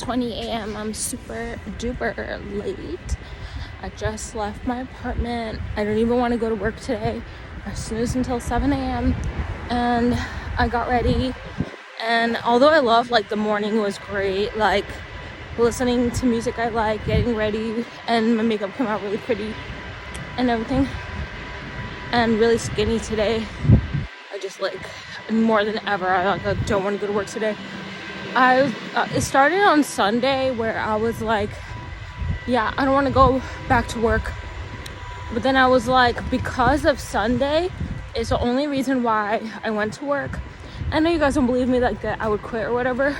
8:20 a.m. I'm super duper late. I just left my apartment. I don't even want to go to work today. I snoozed until 7 a.m. and I got ready. And although I love, like, the morning was great, like listening to music I like, getting ready, and my makeup came out really pretty and everything, and really skinny today. I just, like, more than ever, I don't want to go to work today. It started on Sunday where I was like, yeah, I don't want to go back to work. But then I was like, because of Sunday is the only reason why I went to work. I know you guys don't believe me, like, that I would quit or whatever,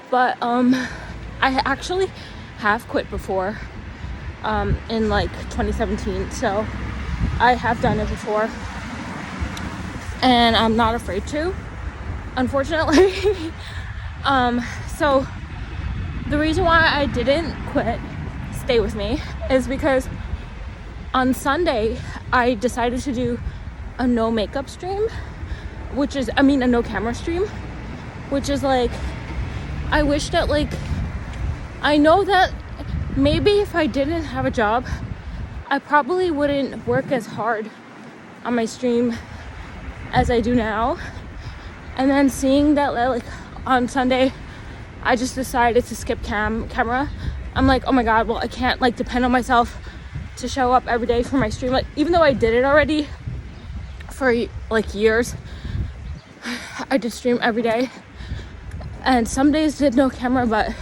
but I actually have quit before, in like 2017. So I have done it before, and I'm not afraid to, unfortunately. So the reason why I didn't quit, stay with me, is because on Sunday I decided to do a no makeup stream, a no camera stream, which is like, I wish that, like, I know that maybe if I didn't have a job, I probably wouldn't work as hard on my stream as I do now. And then seeing that, like, on Sunday I just decided to skip camera, I'm like, oh my god, well, I can't, like, depend on myself to show up every day for my stream. Like, even though I did it already for like years, I did stream every day, and some days did no camera, but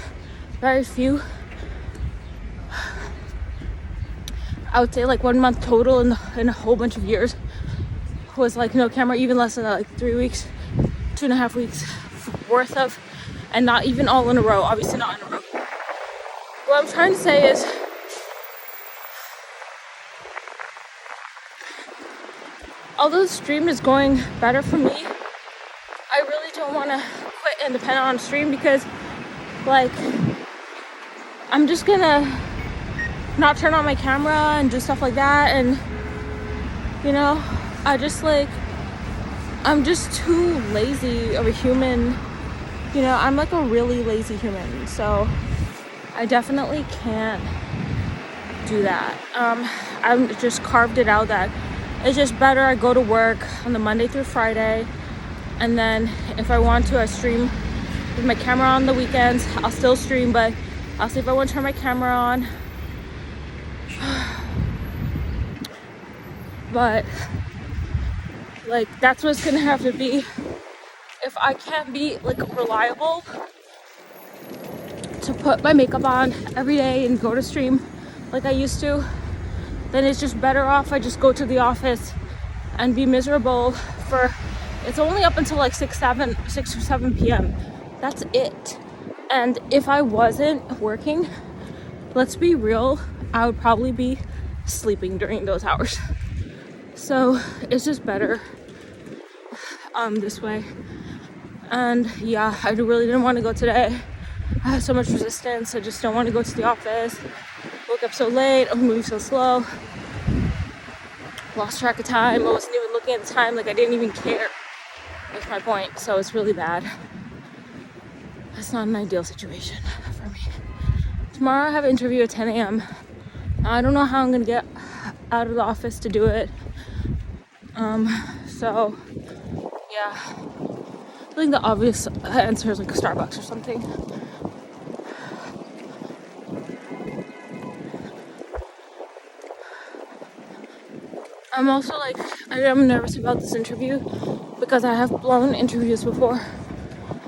very few. I would say like 1 month total in a whole bunch of years was like no camera, even less than like 3 weeks, 2.5 weeks worth of, and not even all in a row, obviously not in a row. What I'm trying to say is, although the stream is going better for me, I really don't want to quit and depend on stream, because, like, I'm just gonna not turn on my camera and do stuff like that, and, you know, I'm just too lazy of a human. You know, I'm like a really lazy human, so I definitely can't do that. I've just carved it out that it's just better I go to work on the Monday through Friday, and then if I want to, I stream with my camera on the weekends. I'll still stream, but I'll see if I want to turn my camera on. But, like, that's what it's gonna have to be. If I can't be, like, reliable to put my makeup on every day and go to stream like I used to, then it's just better off I just go to the office and be miserable for, it's only up until like 6 or 7 p.m. That's it. And if I wasn't working, let's be real, I would probably be sleeping during those hours. So it's just better this way. And yeah, I really didn't want to go today. I have so much resistance. I just don't want to go to the office. Woke up so late. I'm moving so slow. Lost track of time. I wasn't even looking at the time. Like, I didn't even care. That's my point. So it's really bad. That's not an ideal situation for me. Tomorrow I have an interview at 10 a.m. I don't know how I'm going to get out of the office to do it. So yeah. I think the obvious answer is like a Starbucks or something. I'm also like, I am nervous about this interview because I have blown interviews before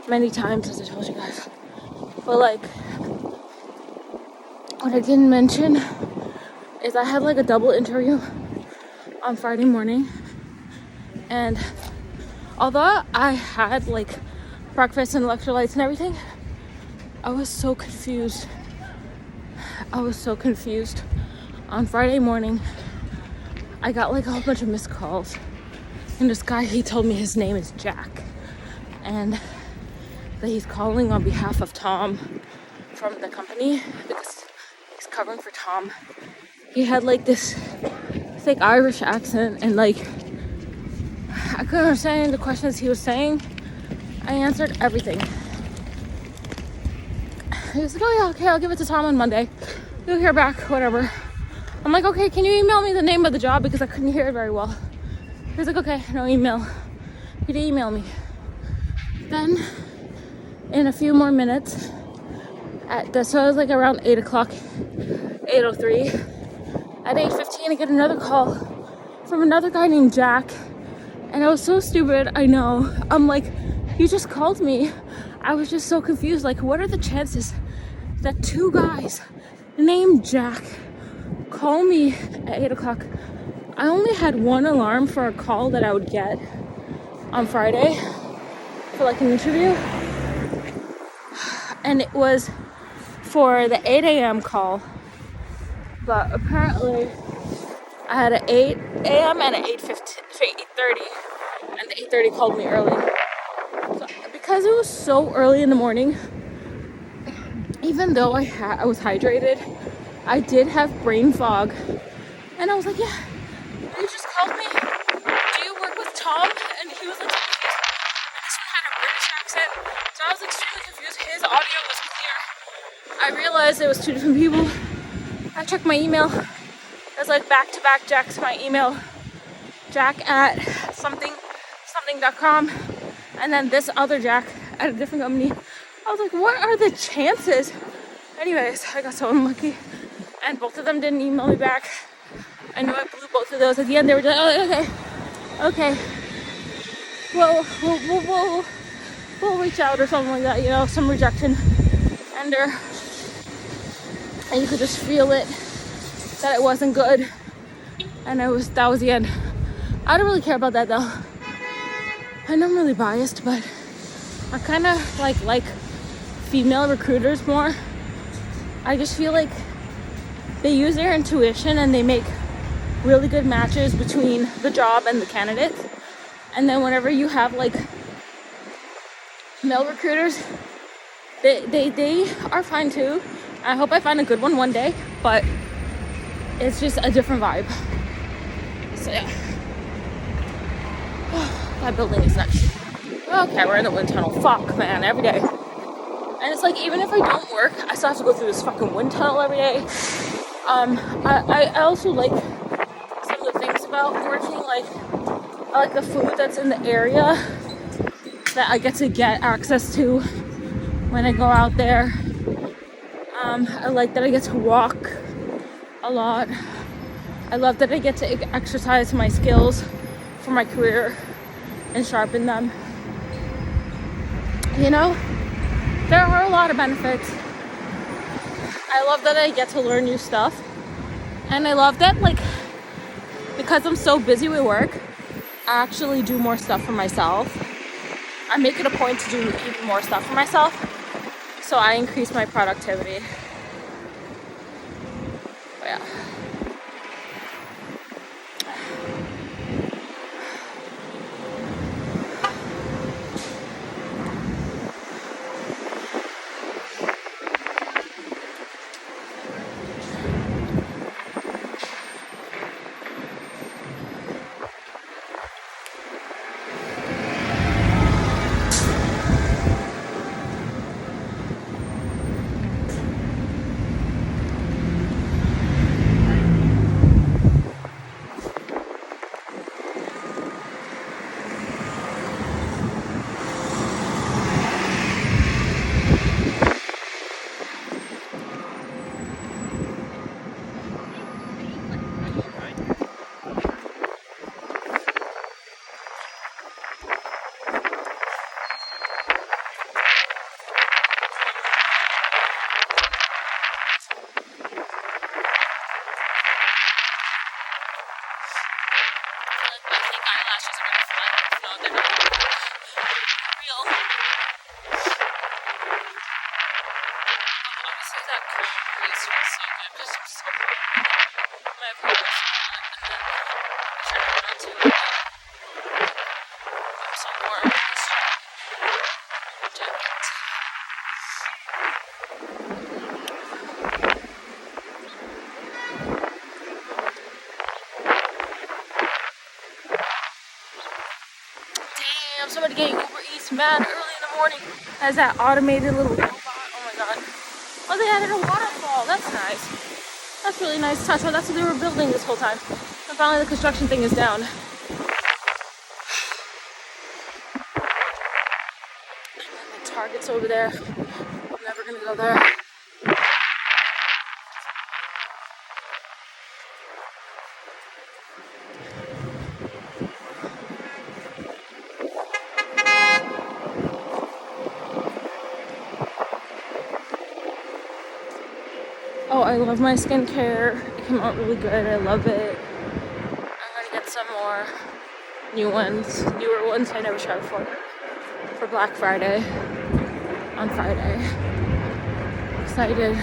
many times, as I told you guys. But, like, what I didn't mention is I had like a double interview on Friday morning, and although I had like breakfast and electrolytes and everything, I was so confused. On Friday morning, I got like a whole bunch of missed calls, and this guy, he told me his name is Jack, and that he's calling on behalf of Tom from the company because he's covering for Tom. He had like this thick Irish accent, and like I couldn't understand the questions he was saying. I answered everything. he was like, oh yeah, okay, I'll give it to Tom on Monday. You'll hear back, whatever. I'm like, okay, can you email me the name of the job, because I couldn't hear it very well. He was like, okay, no email. He didn't email me. Then in a few more minutes, so it was like around 8 o'clock, 8:03. At 8:15, I get another call from another guy named Jack. And I was so stupid, I know. I'm like, you just called me. I was just so confused. Like, what are the chances that two guys named Jack call me at 8 o'clock? I only had one alarm for a call that I would get on Friday for like an interview. And it was for the 8 a.m. call. But apparently I had an 8 a.m. and an 8:30. And the 8:30 called me early. So, because it was so early in the morning, even though I was hydrated, I did have brain fog. And I was like, yeah, you just called me. Do you work with Tom? And he was like, and this one had a British accent. So I was extremely confused. His audio was clear. I realized it was two different people. I checked my email. It was like back-to-back Jack's my email. Jack at something.com. And then this other Jack at a different company. I was like, what are the chances? Anyways, I got so unlucky. And both of them didn't email me back. I know I blew both of those. At the end, they were just, oh, okay. Well, we'll reach out or something like that, you know, some rejection. And you could just feel it, that it wasn't good. And that was the end. I don't really care about that though. I know I'm really biased, but I kind of like female recruiters more. I just feel like they use their intuition and they make really good matches between the job and the candidate. And then whenever you have like male recruiters, they are fine too. I hope I find a good one day, but it's just a different vibe. So yeah. That building is nice. Okay, we're in the wind tunnel. Fuck, man, every day. And it's like, even if I don't work, I still have to go through this fucking wind tunnel every day. I also like some of the things about working, like, I like the food that's in the area that I get access to when I go out there. I like that I get to walk a lot. I love that I get to exercise my skills for my career and sharpen them. You know, there are a lot of benefits. I love that I get to learn new stuff. And I love that, like, because I'm so busy with work, I actually do more stuff for myself. I make it a point to do even more stuff for myself. So I increase my productivity. But yeah. Somebody getting Uber Eats mad early in the morning as that automated little robot. Oh my god. Oh, they added a waterfall. That's nice. That's really nice touch. Oh, that's what they were building this whole time. And finally the construction thing is down. And the Target's over there. I'm never gonna go there. Oh, I love my skincare. It came out really good. I love it. I'm gonna get some more newer ones I never tried before for Black Friday on Friday. Excited.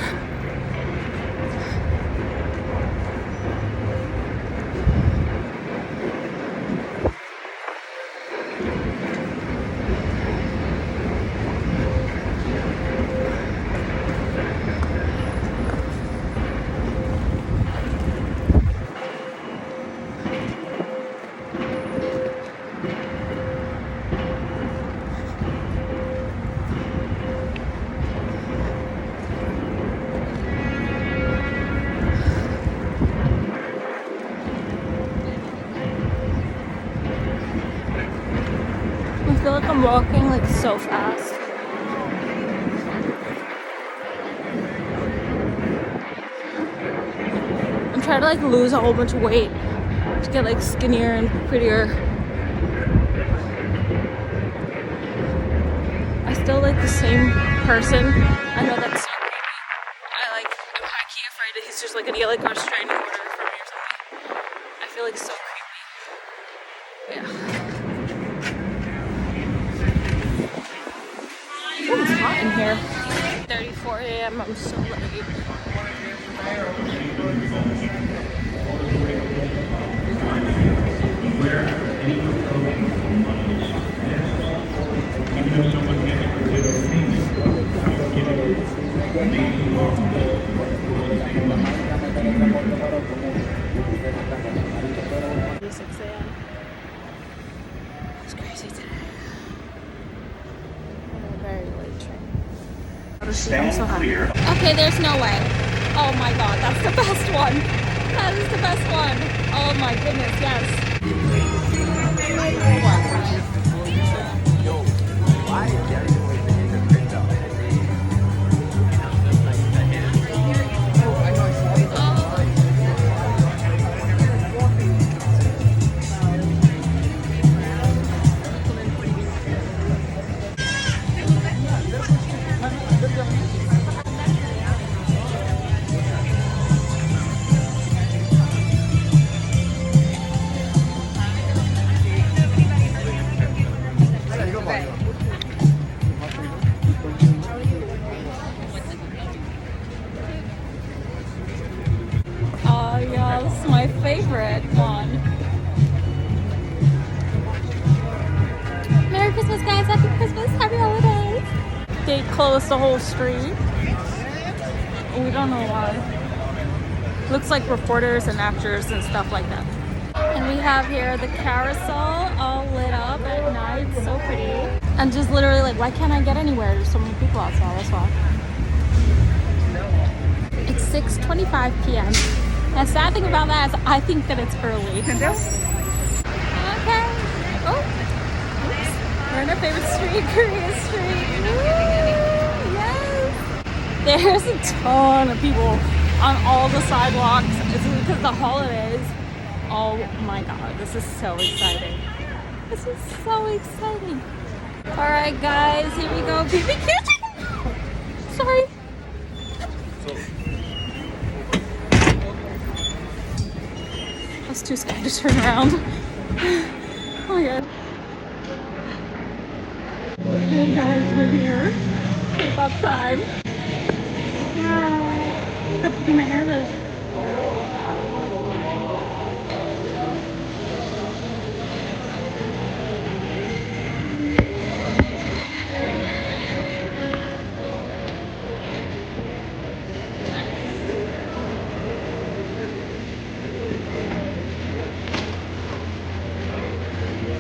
I feel like I'm walking like so fast. I'm trying to like lose a whole bunch of weight to get like skinnier and prettier. I still like the same person. I know that's so creepy. I'm high-key afraid that he's just like gonna get like a restraining order from me or something. I feel like so creepy. Yeah. Oh, it's hot in here. 34 a.m. I'm so late. It's crazy today. Very late train. I'm so happy. Okay, there's no way. Oh my god, that's the best one. That is the best one. Oh my goodness, yes. Oh yes, my favorite one. Merry Christmas, guys. Happy Christmas. Happy holidays. They closed the whole street. We don't know why. Looks like reporters and actors and stuff like that. And we have here the carousel all lit up at night. So pretty. And just literally like, why can't I get anywhere? There's so many people outside. That's why. It's 6:25 p.m. The sad thing about that is I think that it's early. Okay. Oh. Oops. We're in our favorite street, Korea Street. Woo! Yes. There's a ton of people on all the sidewalks. It's because of the holidays. Oh my god, this is so exciting. This is so exciting. Alright guys, here we go. Baby kitchen! Sorry. I was too scared to turn around. Oh my god. Hey guys, we're here. It's about time. My hair is.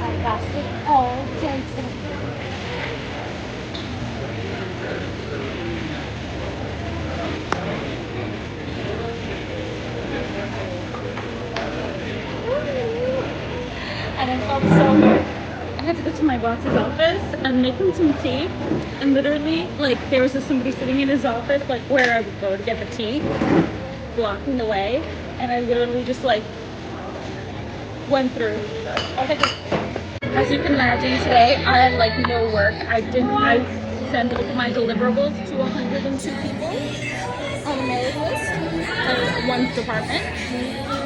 I got it all day today. and it felt so good. I had to go to my boss's office and make him some tea, and literally, like, there was just somebody sitting in his office, like, where I would go to get the tea, blocking the way, and I literally just, like, went through. As you can imagine, today I had, like, no work. I sent over my deliverables to 102 people on the mailing list for one department.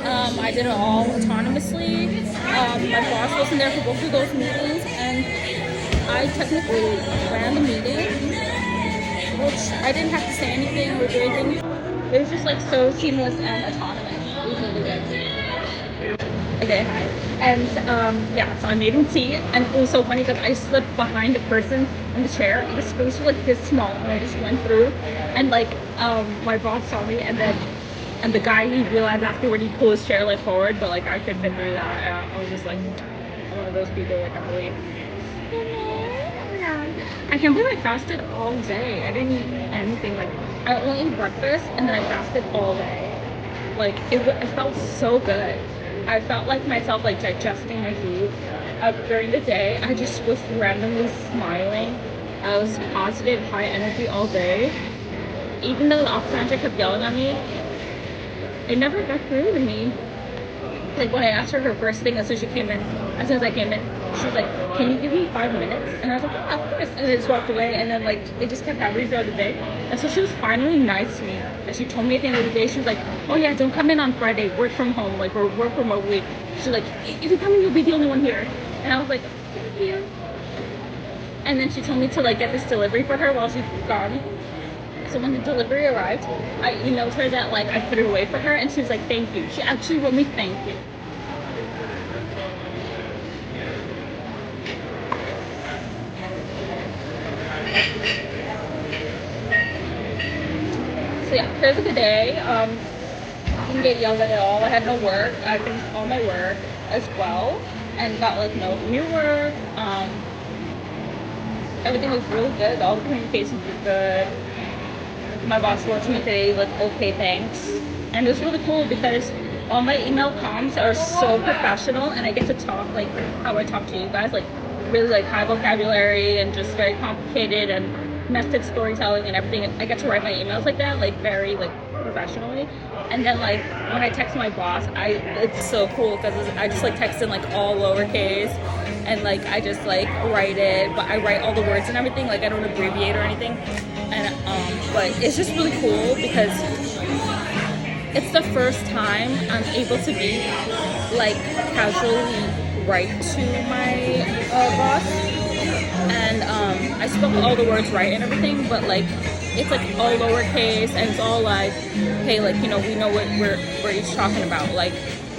I did it all autonomously. My boss wasn't there for both of those meetings, and I technically ran the meeting, which I didn't have to say anything or do anything. It was just like so seamless and autonomous. It was really good. Okay, hi. And yeah, so I made him tea, and it was so funny because I slipped behind the person in the chair. The space was like this small, and I just went through, and like my boss saw me, and the guy, he realized afterward, he pulled his chair like forward, but like I couldn't fit through that. I was just like one of those people, like, I believe. I can't believe I fasted all day. I didn't eat anything. Like, I only ate breakfast, and then I fasted all day. Like, it felt so good. I felt like myself, like, digesting my food. During the day, I just was randomly smiling. I was positive, high energy all day. Even though the office manager kept yelling at me, it never got through to me. Like, when I asked her first thing as soon as I came in, she was like, "Can you give me 5 minutes?" And I was like, "Yeah, of course." And I just walked away, and then, like, it just kept happening throughout the day. And so she was finally nice to me. And she told me at the end of the day, she was like, "Oh yeah, don't come in on Friday, work from home, like, or work remotely." She's like, "If you come in, you'll be the only one here." And I was like, "Thank you." And then she told me to, like, get this delivery for her while she's gone. So when the delivery arrived, I emailed her that, like, I put it away for her, and she was like, "Thank you." She actually wrote me "thank you." So yeah, here's a good day. Didn't get yelled at all. I had no work. I finished all my work as well, and got, like, no new work. Everything was really good. All the communications were good. My boss wrote to me today, like, "Okay, thanks." And it was really cool because all my email comms are so professional, and I get to talk like how I talk to you guys, like really, like, high vocabulary and just very complicated and method storytelling and everything. I get to write my emails like that, like, very, like, professionally. And then, like, when I text my boss, it's so cool because I just, like, text in, like, all lowercase, and, like, I just, like, write it, but I write all the words and everything, like, I don't abbreviate or anything. And but it's just really cool because it's the first time I'm able to be, like, casually write to my boss, and I spelled all the words right and everything, but, like, it's, like, all lowercase, and it's all like, "Hey, like, we know what we're each talking about." Like,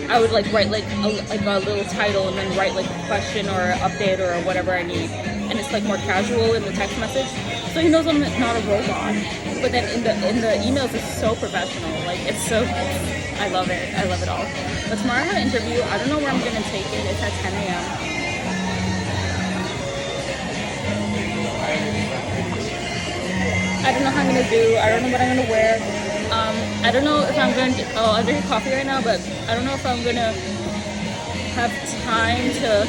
I would, like, write like a little title and then write, like, a question or an update or whatever I need, and it's, like, more casual in the text message, so he knows I'm not a robot. But then in the emails, it's so professional. Like, it's so, I love it. I love it all. But tomorrow I have an interview. I don't know where I'm gonna take it. It's at 10 a.m. I don't know how I'm gonna do. I don't know what I'm gonna wear. I don't know if I'm going to. Oh, I'm drinking coffee right now, but I don't know if I'm gonna have time to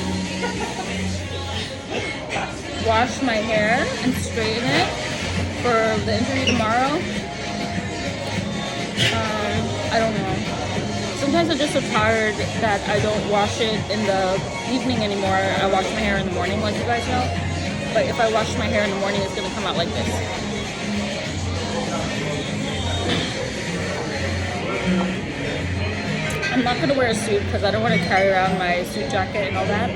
wash my hair and straighten it for the interview tomorrow. I don't know. Sometimes I'm just so tired that I don't wash it in the evening anymore. I wash my hair in the morning, like you guys know. But if I wash my hair in the morning, it's gonna come out like this. I'm not gonna wear a suit because I don't want to carry around my suit jacket and all that.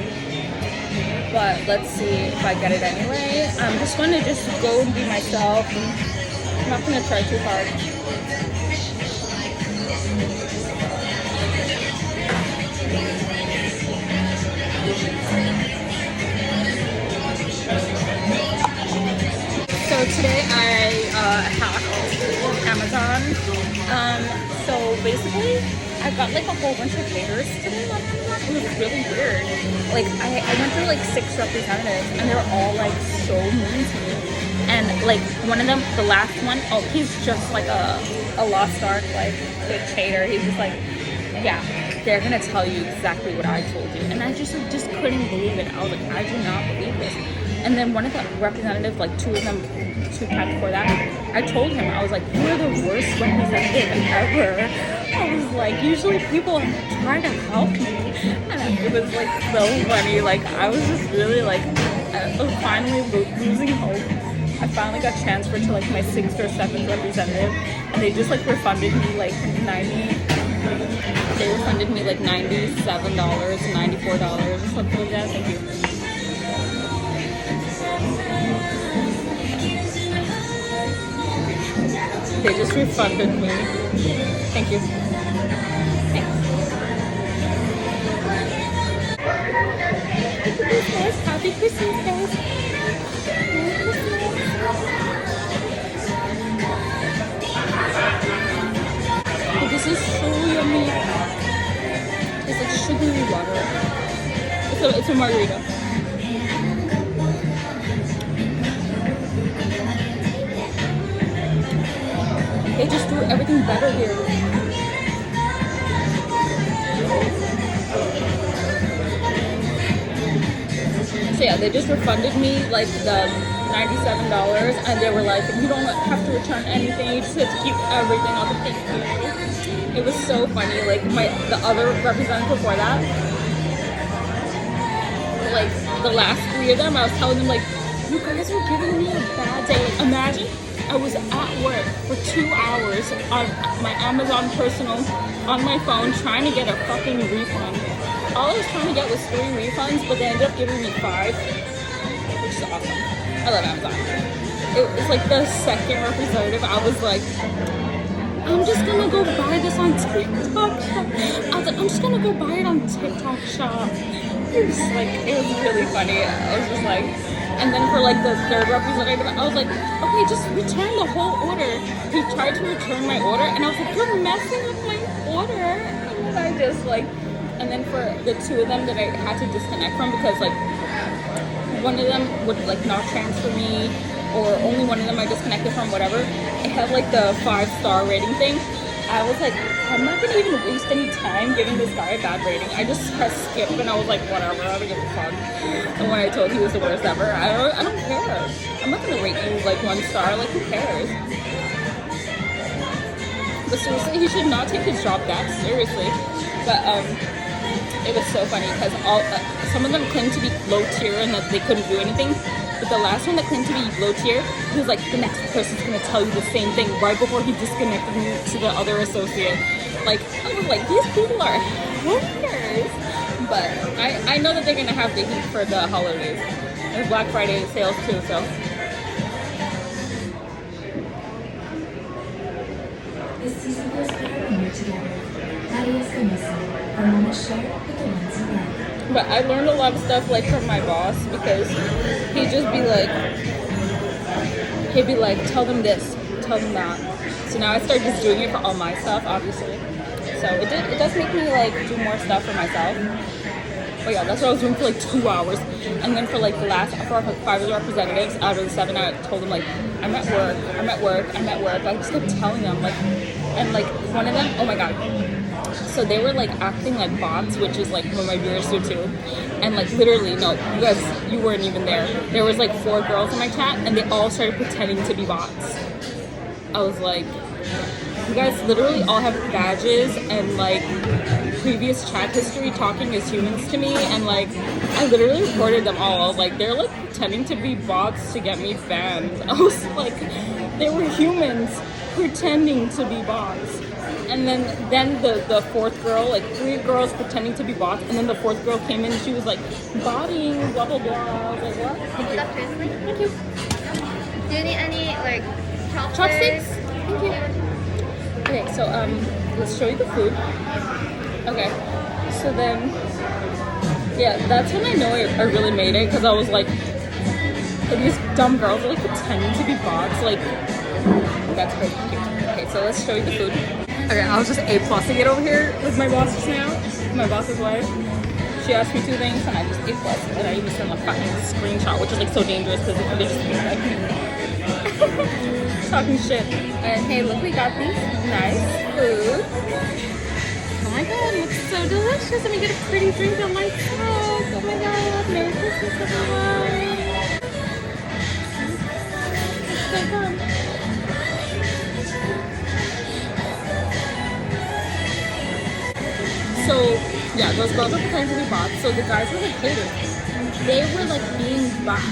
But let's see if I get it anyway. I'm just gonna go and be myself. I'm not gonna try too hard. So today I hacked Amazon. So basically, I got, like, a whole bunch of haters today on Amazon. It was really weird. Like, I went through, like, 6 representatives, and they're all, like, so mean to me. And, like, one of them, the last one, oh, he's just like a lost ark, like, big hater. He's just like, yeah. they're gonna tell you exactly what I told you. And I just couldn't believe it. I was like, I do not believe this. And then one of the representatives, like two times before that, I told him, I was like, you are the worst representative ever. I was like, usually people try to help me. And it was like so funny. Like I was just really like, I was finally losing hope. I finally got transferred to like my 6th or 7th representative, and they just like refunded me like they refunded me like $97, $94 or something like that. Thank you. They just refunded me. Thank you. Thanks. Happy Christmas, guys. Oh, this is so yummy. It's like sugary water. It's a margarita. They just do everything better here. So yeah, they just refunded me like the $97, and they were like, you don't have to return anything, you just have to keep everything. I was like, thank you. It was so funny. Like the other representative before that, like the last 3 of them, I was telling them like, you guys are giving me a bad day. Like, imagine I was at work for 2 hours on my Amazon personal on my phone trying to get a fucking refund. All I was trying to get was 3 refunds, but they ended up giving me 5, which is awesome. I love Amazon. It was like the second representative. I was like, I'm just gonna go buy this on TikTok Shop. I was like, I'm just gonna go buy it on TikTok Shop. It was really funny. I was just like, and then for like the third representative, I was like, okay, just return the whole order. He tried to return my order, and I was like, you're messing with my order. And then I just like, and then for the 2 of them that I had to disconnect from because like one of them would like not transfer me, or only one of them I disconnected from, whatever. It had like the 5-star rating thing. I was like, I'm not gonna even waste any time giving this guy a bad rating. I just pressed skip, and I was like, whatever, I don't give a fuck. And when I told he was the worst ever, I don't care. I'm not gonna rate you like 1 star. Like, who cares? But seriously, he should not take his job that seriously. But it was so funny because some of them claimed to be low tier and that they couldn't do anything. But the last one that claimed to be low tier, he was like, the next person's gonna tell you the same thing right before he disconnected me to the other associate. Like, I was like, these people are haters. But I know that they're gonna have the heat for the holidays. There's Black Friday sales too, so. But I learned a lot of stuff like from my boss, because he'd be like, tell them this, tell them that. So now I started just doing it for all my stuff, obviously. So it does make me like do more stuff for myself. But yeah, that's what I was doing for like 2 hours. And then for like the last 5 representatives out of the 7, I told them like, I'm at work. I just kept telling them like, and like one of them, oh my god. So they were like acting like bots, which is like what my viewers do too. And like literally, no, you weren't even there. There was like 4 girls in my chat, and they all started pretending to be bots. I was like, you guys literally all have badges and like previous chat history talking as humans to me, and like I literally reported them all. I was like, they're like pretending to be bots to get me banned. I was like, they were humans pretending to be bots. And then the 4th girl, like 3 girls pretending to be bots, and then the 4th girl came in and she was like, botting, blah blah blah. I was like, what? Thank you. Thank you. Do you need any like Chopsticks? Thank you. Okay, so let's show you the food. Okay, so then, yeah, that's when I know I really made it, because I was like, these dumb girls are like pretending to be bots, like, that's pretty cute. Okay, so let's show you the food. Okay, I was just A+ing it over here with my boss just now, my boss's wife. She asked me 2 things, and I just A+, and I even sent a fucking screenshot, which is like so dangerous, because they just be like, talking shit. And hey, look, we got these nice food. my god, it looks so delicious. Let me get a pretty drink that lights up. Oh my god, Merry Christmas, everyone. It's so fun. So, yeah, those gloves are the kinds that we bought. So the guys were like haters. They were like being bought.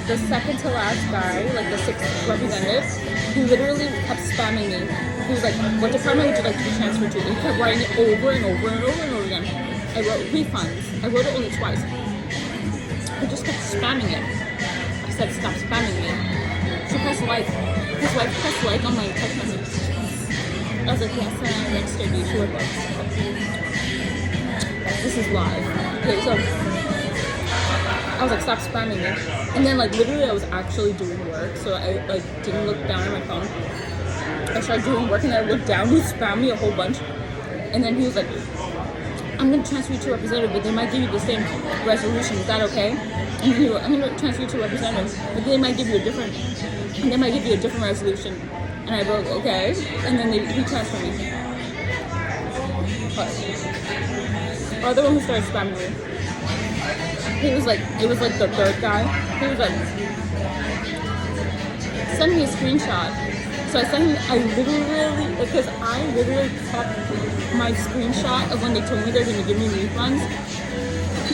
The second to last guy, like the sixth representative, he literally kept spamming me. He was like, what department would you like to be transferred to? And he kept writing it over and over and over and over again. I wrote refunds. I wrote it only twice. He just kept spamming it. I said, stop spamming me. She pressed like. His wife pressed like on my text message. I was like, yes, and I registered you to work. This is live. Okay, so I was like, stop spamming me. And then like literally I was actually doing work, so I like didn't look down at my phone. I started doing work and I looked down, he spammed me a whole bunch. And then he was like, I'm gonna transfer you to representative, but they might give you the same resolution. Is that okay? And then he wrote, I'm gonna transfer you to representative, but they might give you a different resolution. And I wrote, okay. And then he transferred me. But the other one who started spamming me, he was like, it was like the third guy. He was like, send me a screenshot. So I sent him, I literally kept my screenshot of when they told me they're going to give me refunds.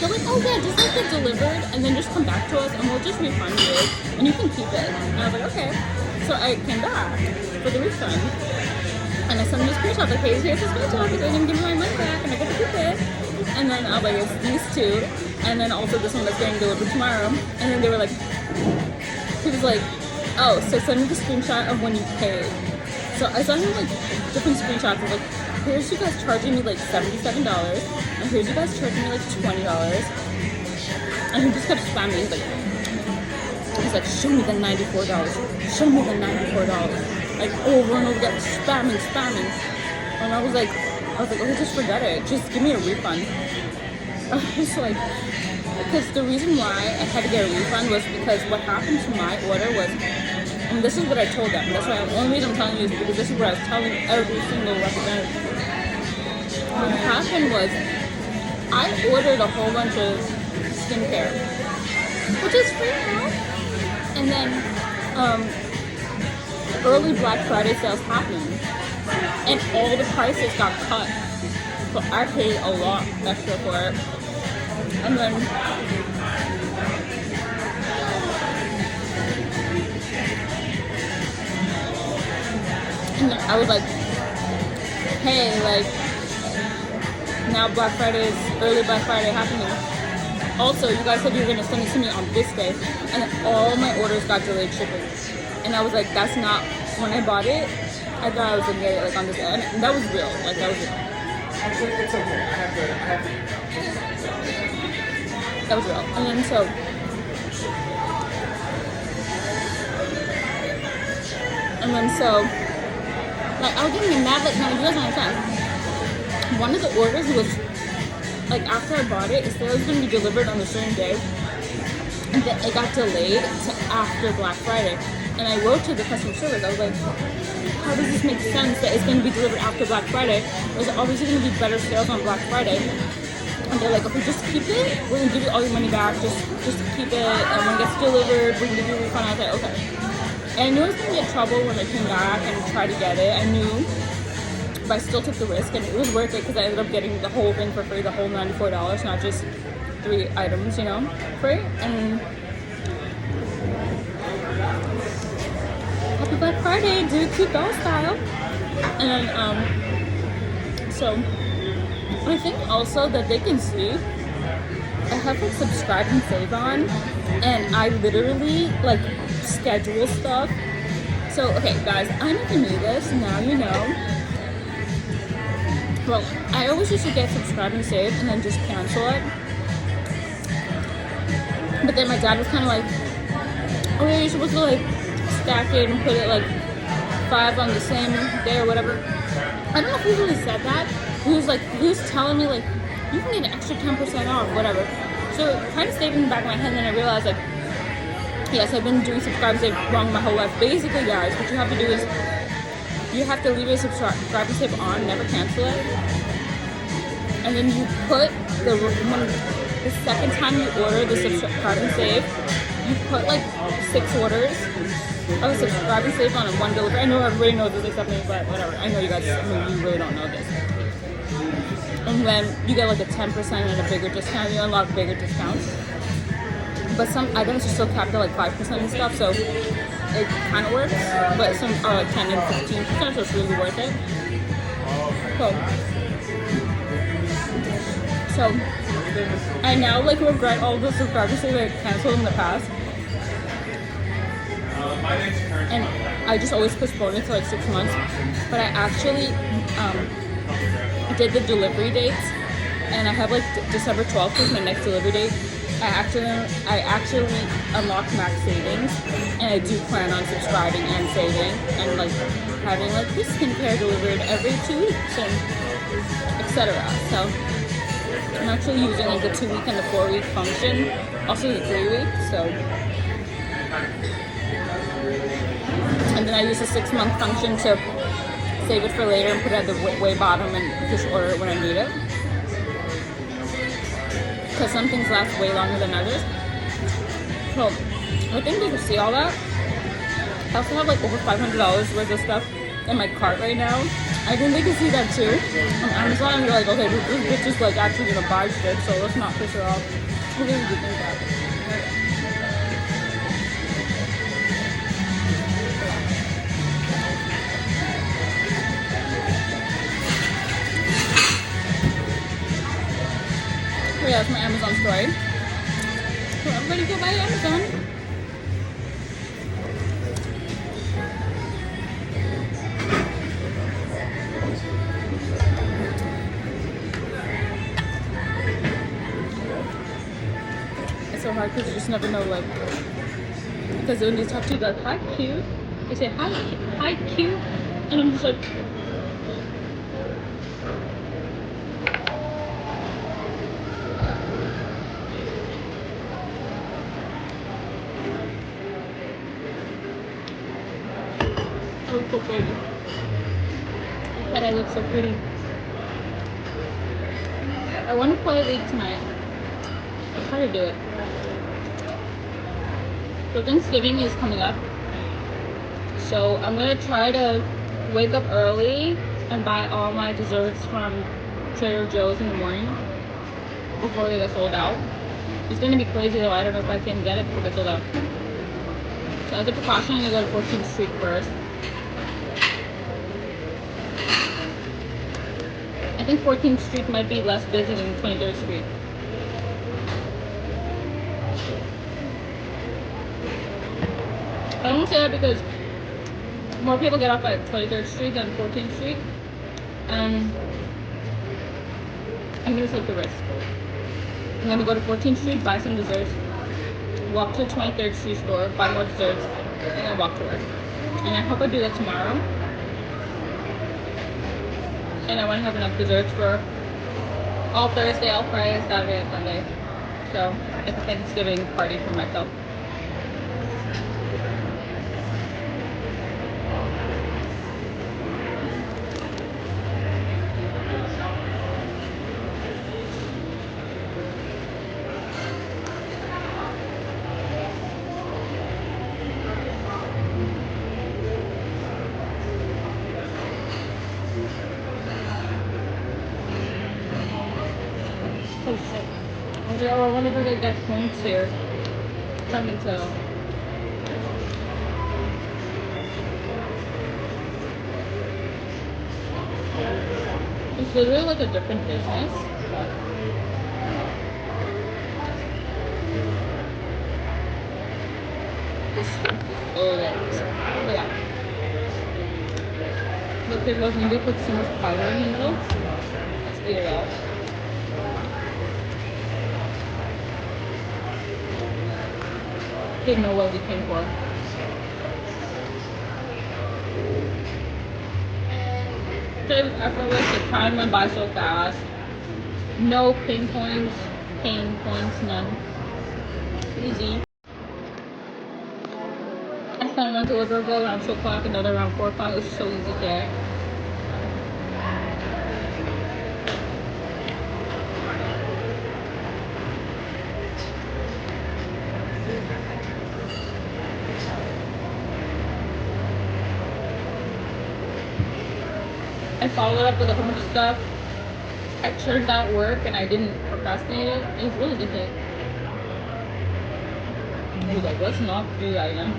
They're like, oh yeah, just like get delivered and then just come back to us and we'll just refund you and you can keep it. And I was like, okay. So I came back for the refund and I sent them a screenshot like, hey, here's the screenshot because they didn't give me my money back and I got to keep it. And then I was like, it's these two and then also this one that's getting delivered tomorrow. And then they were like, he was like, oh, so send me the screenshot of when you paid. So I sent him like different screenshots of like, here's you guys charging me like $77 and here's you guys charging me like $20. And he just kept spamming. He's like, show me the $94. Show me the $94. Like over and over again, spamming. And I was like, okay, just forget it. Just give me a refund. I was like, because the reason why I had to get a refund was because what happened to my order was, and this is what I told them. That's why the only reason I'm telling you is because this is what I was telling every single representative. What happened was, I ordered a whole bunch of skincare, which is free now. And then early Black Friday sales happened, and all the prices got cut. So I paid a lot extra for it. And then I was like, hey, like, now early Black Friday happening. Also, you guys said you were going to send it to me on this day, and all my orders got delayed shipping. And I was like, that's not, when I bought it, I thought I was going to get it like on this day. And that was real, like that was real. Actually, it's okay. I have That was real. And then so, like, I was getting mad, like, no, you guys don't understand. One of the orders was, like, after I bought it said it was going to be delivered on a certain day, and then it got delayed to after Black Friday. And I wrote to the customer service, I was like, how does this make sense that it's going to be delivered after Black Friday? There's obviously going to be better sales on Black Friday. And they're like, okay, just keep it. We're going to give you all your money back. Just keep it. And when it gets delivered, we're going to give you a refund. I was like, okay. And I knew I was going to get in trouble when I came back and tried to get it. I knew. But I still took the risk. And it was worth it because I ended up getting the whole thing for free, the whole $94, not just 3 items, you know, free. And happy Black Friday, do it cute doll style. And so I think also that they can see I have like subscribe and save on, and I literally like schedule stuff. So okay guys, I never knew this, now you know. Well, I always used to get subscribe and save and then just cancel it. But then my dad was kind of like, oh yeah, you're supposed to like stack it and put it like 5 on the same day or whatever. I don't know if he really said that. He was telling me like, you can get an extra 10% off, whatever. So it kind of stayed in the back of my head, and then I realized like, yes, I've been doing subscribe and save wrong my whole life. Basically guys, what you have to do is you have to leave your subscriber save on, never cancel it. And then you put the second time you order the subscribe and save, you put like 6 orders of a subscribe and save on one delivery. I know everybody knows this stuff, but whatever. I know you guys, you really don't know this. And then you get like a 10% and a bigger discount. You unlock bigger discounts. But some items are still capped at like 5% and stuff, so it kind of works. But some are like 10 and 15%, so it's really worth it. So I now like regret all the subscribers that I canceled in the past. And I just always postpone it to like 6 months. But I actually did the delivery dates, and I have like December 12th is my next delivery date. I actually unlocked max savings, and I do plan on subscribing and saving and like having like this skincare delivered every 2 weeks and etc. So I'm actually using like the 2-week and the 4-week function, also the 3-week. So, and then I use the 6-month function to save it for later and put it at the way bottom and just order it when I need it. Because some things last way longer than others. So I think you can see all that. I also have like over $500 worth of stuff in my cart right now. I think they can see that too on Amazon, and you're like, okay, this bitch is like actually gonna buy shit, so let's not piss her off. Who really do think that? So yeah, that's my Amazon story. So everybody go buy Amazon. So hard because you just never know, like, because when they talk to you like, hi cute, they say hi cute, and I'm just like, oh, so pretty. But I look so pretty. I want to play a league tonight. I'll try to do it. So Thanksgiving is coming up, so I'm gonna try to wake up early and buy all my desserts from Trader Joe's in the morning before they get sold out. It's gonna be crazy though. I don't know if I can get it before they get sold out. So as a precaution, I'm gonna go to 14th Street first. I think 14th Street might be less busy than 23rd Street. I don't say that because more people get off at 23rd Street than 14th Street, and I'm gonna take the risk. I'm gonna go to 14th Street, buy some desserts, walk to the 23rd Street store, buy more desserts, and then walk to work. And I hope I do that tomorrow. And I want to have enough desserts for all Thursday, all Friday, Saturday, and Sunday. So it's a Thanksgiving party for myself. Oh shit. I was like, oh, I wonder if I could get points here. Something so. It's literally like a different business. Oh yeah. Look, it was maybe put so much powder in the middle. Let's eat it out. Didn't know what we came for. It was effortless. The time went by so fast. No pain points, none. Easy. I first time I went to Liverpool around 2 o'clock, another around 4 o'clock. It was so easy today. I followed up with a whole bunch of stuff. I turned out work and I didn't procrastinate it. It was really good day. I was like, let's not do that again.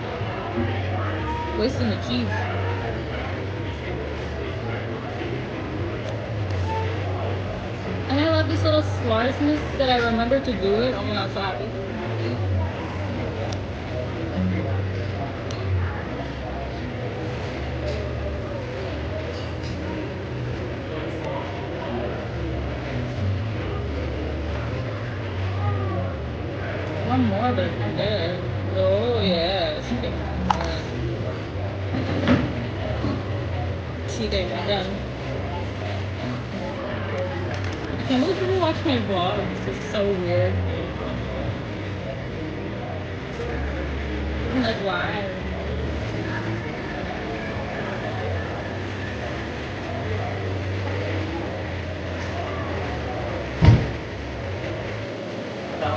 Wasting the cheese. And I love this little Swarsmas that I remember to do it. Oh my god, so happy. One more, but I'm dead. Oh yeah, she did. I'm done. I can't believe people watch my vlogs. It's so weird. I'm like, why?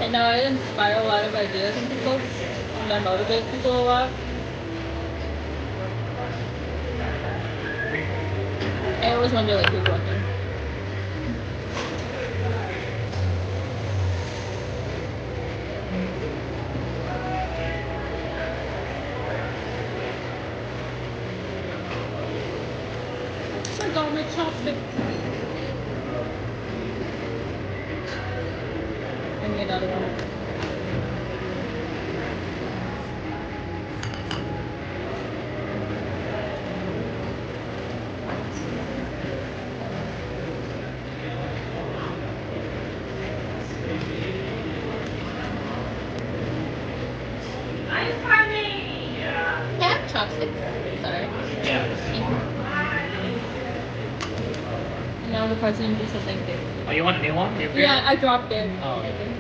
And now I inspire a lot of ideas in people, and I motivate people a lot. I always wonder, like, who's watching. I got my chopstick. I need another one. I have chopsticks. Sorry. Now the president just said thank you. Oh, you want a new one? Yeah, I dropped it. Oh, okay.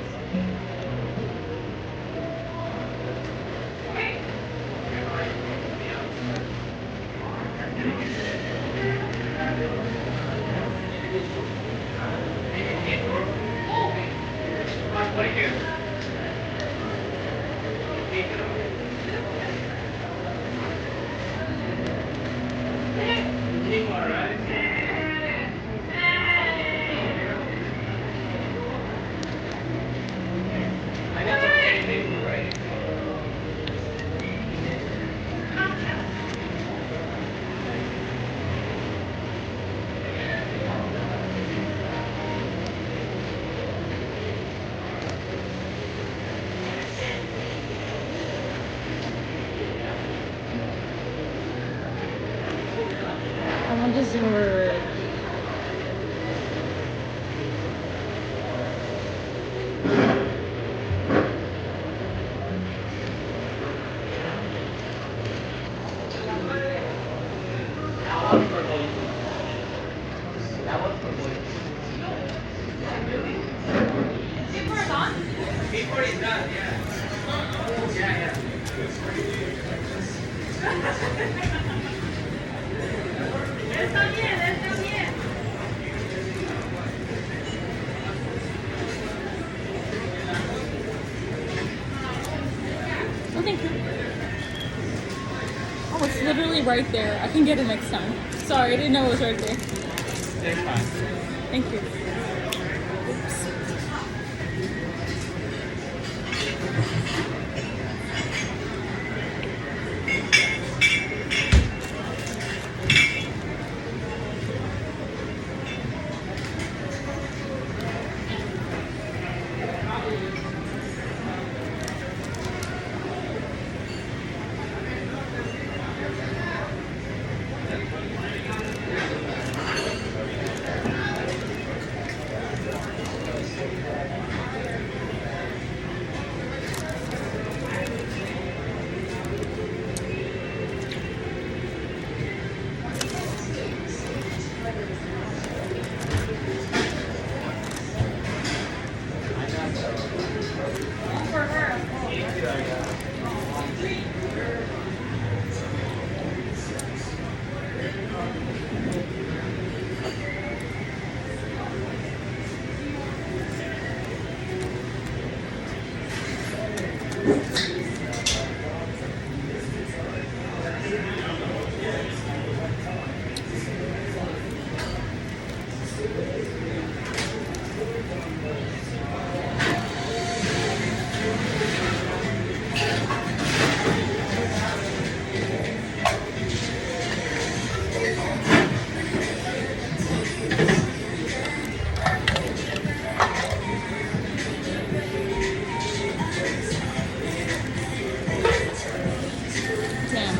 I want dessert. Oh, thank you. Oh, it's literally right there. I can get it next time. Sorry, I didn't know it was right there. It's fine. Thank you. Damn,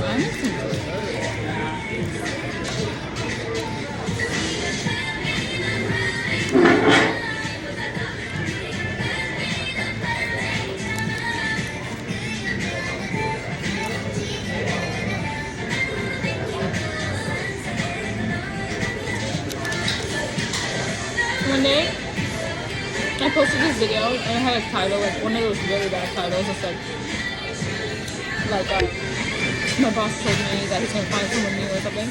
I need some dessert. One day, I posted this video and it had a title, like one of those really bad titles. It's like my boss told me that he's gonna find someone new or something.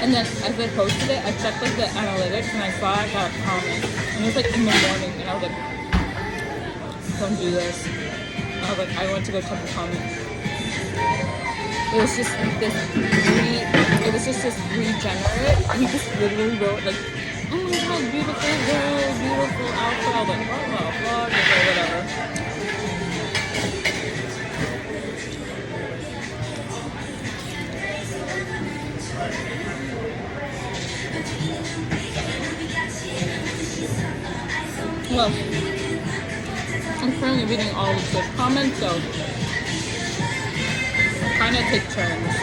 And then as I posted it, I checked like the analytics and I saw I got a comment. And it was like in the morning and I was like, don't do this. I was like, I went to go check the comment. It was just this regenerate. He just literally wrote like, oh my god, beautiful girl, beautiful outfit. I was like, what the fuck? Okay, whatever. Well, I'm currently reading all of the comments, so I'm trying to take turns.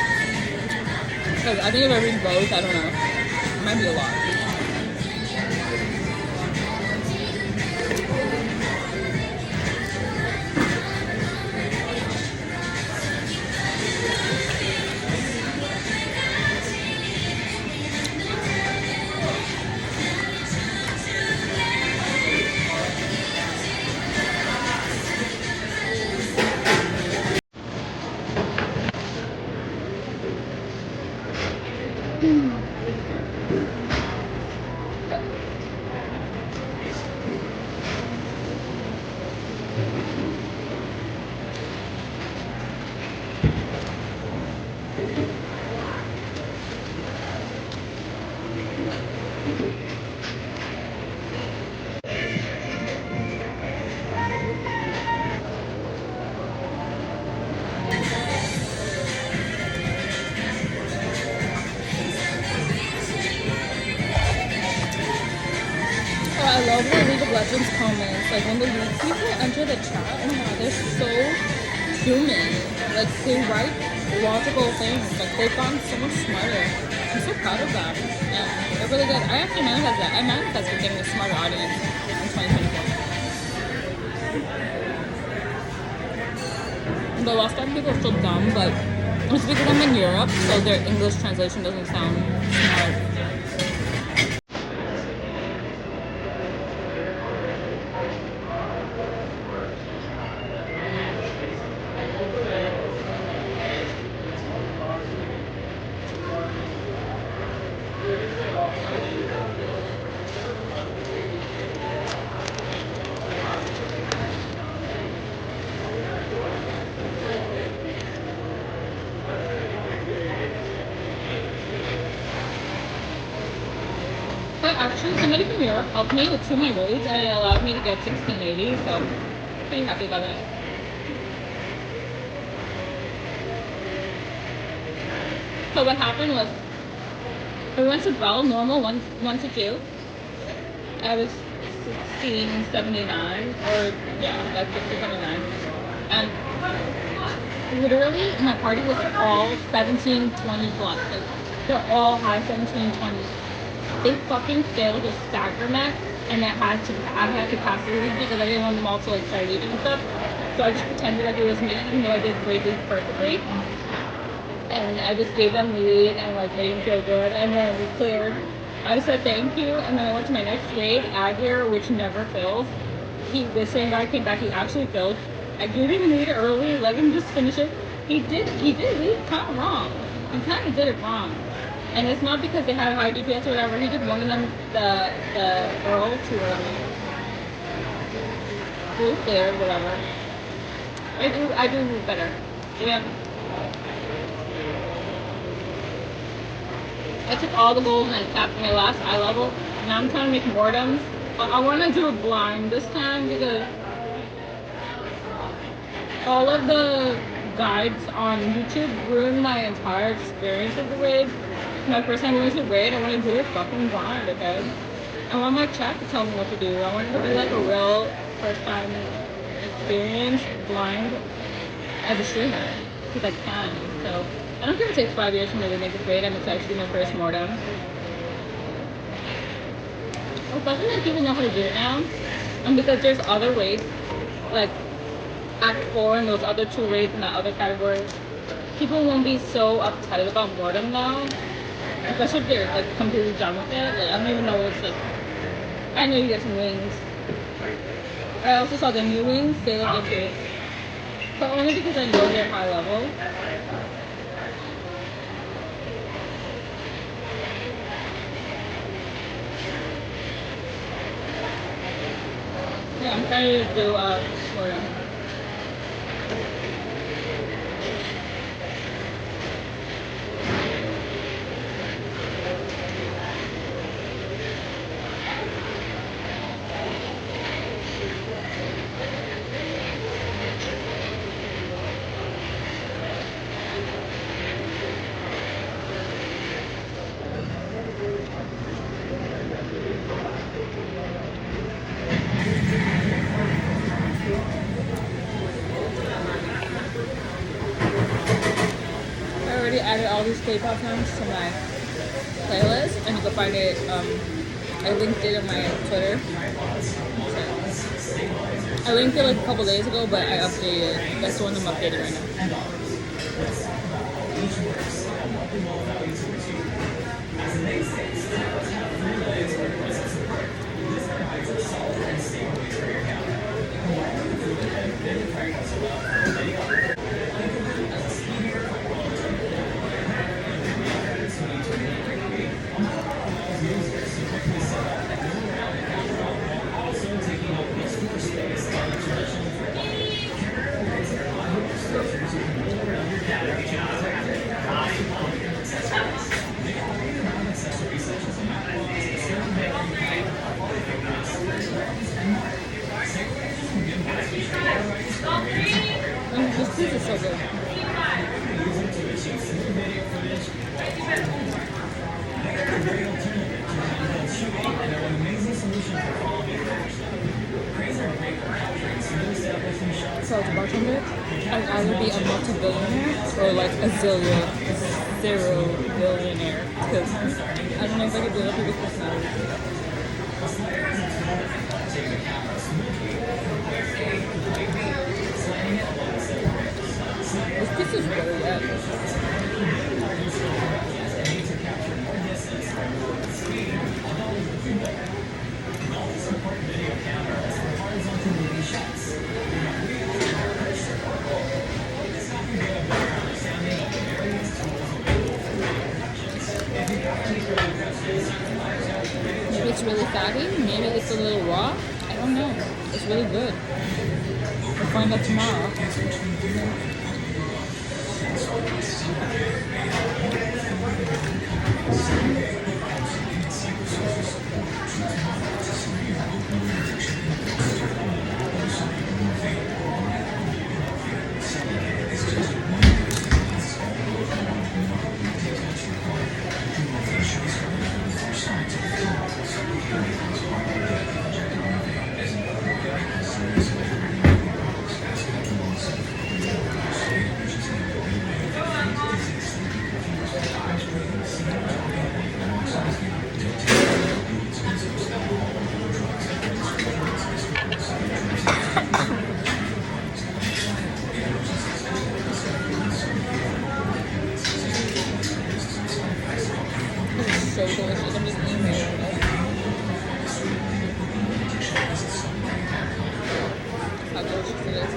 Because I think if I read both, I don't know, it might be a lot. I love the League of Legends comments. Like when the League people enter the chat, oh my god, they're so human. Like they write logical things. Like they've gotten so much smarter. I'm so proud of them. Yeah, they're really good. I actually manifest that. I manifested getting a smarter audience in 2024. The Lost Ark people are still dumb, but it's because I'm in Europe, so their English translation doesn't sound smart. But actually, somebody from Europe helped me with 2 of my grades and it allowed me to get 1680, so I'm pretty happy about that. So what happened was, we went to Bell normal 1 to 2. I was 1679, or yeah, like 1679. And literally, my party was all 1720 plus. Like, they're all high 1720s. They fucking failed a stagger mech, and I had to pass the lead because I didn't want them all to like start leaving and stuff. So I just pretended like it was me, even though I did grade lead perfectly. And I just gave them lead and like made them feel good, and then we cleared. I said thank you, and then I went to my next grade, Agir, which never fails. The same guy came back, he actually failed. I gave him lead early, let him just finish it. He did lead kind of wrong. He kind of did it wrong. And it's not because they had a high DPS or whatever. He did one of them, the Earl too early. Blue clear, whatever. I do better. Yeah. I took all the gold and I tapped my last eye level. Now I'm trying to make mortems. I want to do it blind this time because all of the guides on YouTube ruined my entire experience of the raid. My first time going to the raid, I want to do it fucking blind, okay? I want my chat to tell me what to do. I want it to be like a real first time experience blind as a streamer. Because I can. So I don't care if it takes 5 years for me to make this raid. I'm excited to do my first mortem. Especially when people know how to do it now. And because there's other raids, like Act 4 and those other 2 raids in that other category, people won't be so uptight about mortem now. Especially if they're like completely done with it. Like I don't even know what it's like. I know you get some wings. I also saw the new wings, they look okay. But only because I know they're high level. Yeah, I'm trying to do mortem. I already added all these K-pop songs to my playlist, and you can find it. I linked it on my Twitter. I linked it like a couple days ago, but I updated it. That's the one I'm updating right now. This piece is so good. So as a bartender, I'd either be a multi-billionaire or like a zero billionaire. Because I don't know if I could deal with people's personalities. This piece is really good. Maybe it's really fatty, maybe it's a little raw. I don't know. It's really good. We'll find out tomorrow. So delicious. I'm just eating it right now. How delicious it is.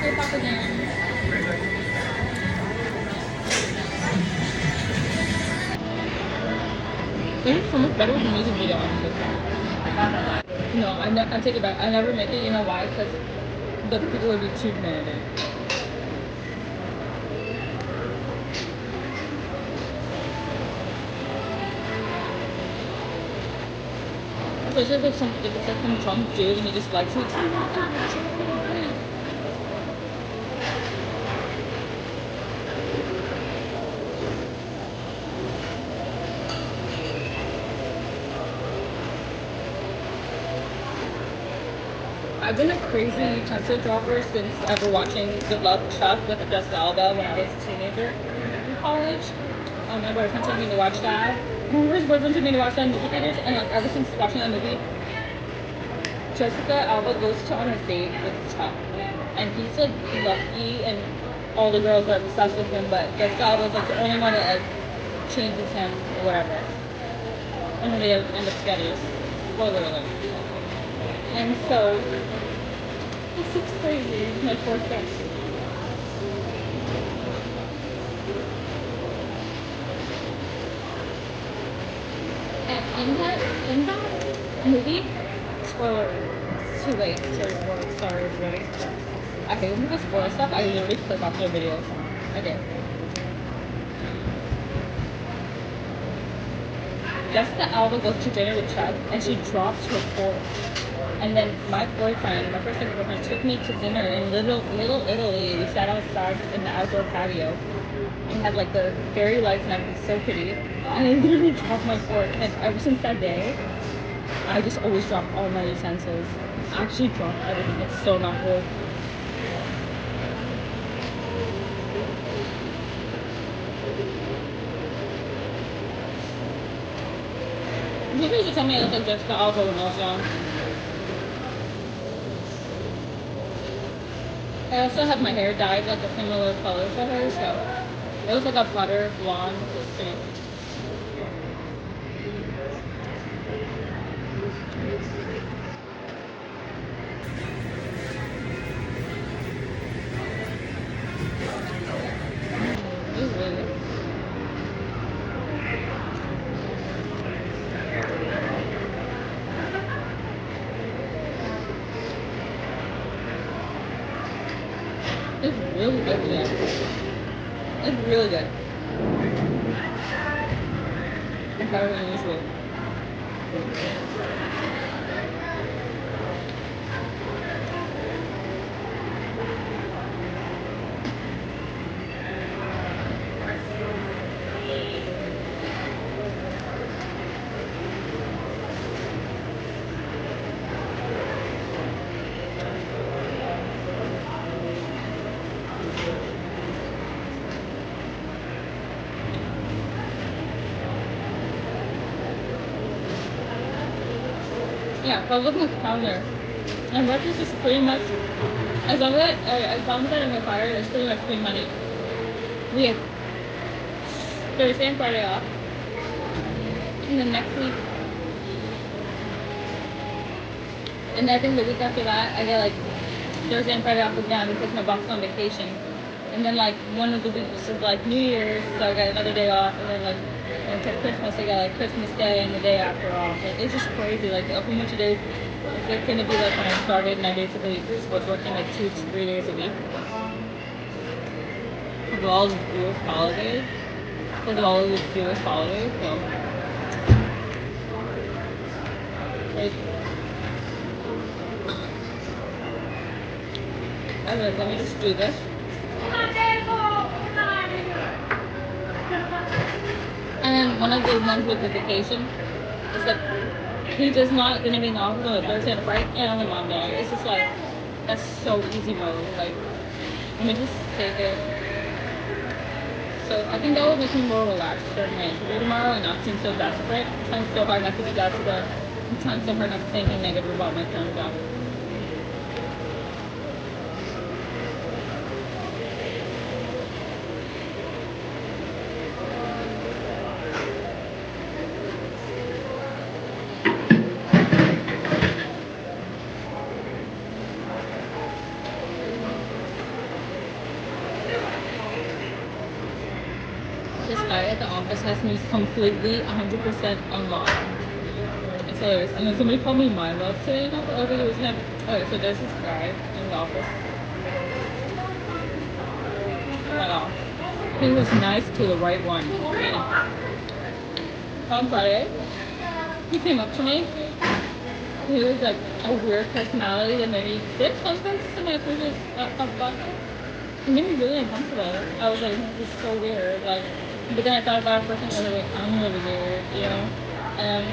Hey, Papa Dan. It's so much better with the music video, honestly. No, I take it back. I never make it. You know why? Because the people would be too demanding. Especially if it's like some drunk dude and he just likes it. I've been a crazy utensil dropper since ever watching Good Luck Chuck with Jessica Alba when I was a teenager in college. My boyfriend took me to watch that. His boyfriend took me to watch that in movie theaters, and like ever since watching that movie, Jessica Alba goes to on a date with Chuck, and he's like lucky, and all the girls are obsessed with him, but Jessica Alba's like the only one that like changes him or whatever, and then they end up together. Spoiler alert. And so, this is crazy. My poor thing. And in that movie, spoiler, it's too late to record. Sorry, everybody. I hate when people spoil stuff. I literally click off their videos. Okay. Jessica Alba goes to dinner with Chuck, and she drops her fork. And then my boyfriend, my first ever boyfriend, took me to dinner in little Italy. We sat outside in the outdoor patio and had like the fairy lights and everything, so pretty. And I literally dropped my fork. And ever since that day, I just always drop all my utensils. I actually drop everything. It's so not cool. People used to tell me I look like Jessica Alba when I was young. I also have my hair dyed like a similar color to her, so it was like a butter blonde thing. It was really good. It's really good, yeah. It's really good. It's better than usual. Yeah, so I look at the counter. And breakfast is pretty much, as long as I don't get fired, it's pretty much free money. We have Thursday and Friday off. And then next week, and I think the week after that, I get like Thursday and Friday off again because my boss is on vacation. And then like one of the weeks is like New Year's, so I got another day off. And then like until Christmas, I got like Christmas Day and the day after off. Like, it's just crazy. Like a whole bunch of days. It's like gonna be like when I started, and I basically was working like 2 to 3 days a week. With all the Jewish holidays. With all of the Jewish holidays, so crazy. I was like, let me just do this. And one of the ones with the vacation is like he does not gonna be in the office on a Thursday and a Friday and on a Monday. It's just like that's so easy mode. Like let me just take it. So I think that will make me more relaxed during my interview tomorrow and not seem so desperate. I'm trying so hard not to be desperate. I'm trying so hard not to think negative about my current job. This guy at the office test me completely 100% unlocked. It's hilarious. And then somebody called me my love today. And I was like, it was him. Okay, so there's this guy in the office. Wow. He was nice to the right one. On Friday, he came up to me. He was like a weird personality that made me did something to my previous about it. It made me really uncomfortable. I was like, this is so weird. Like, but then I thought about it for a second. I was like, I'm really weird, you know. And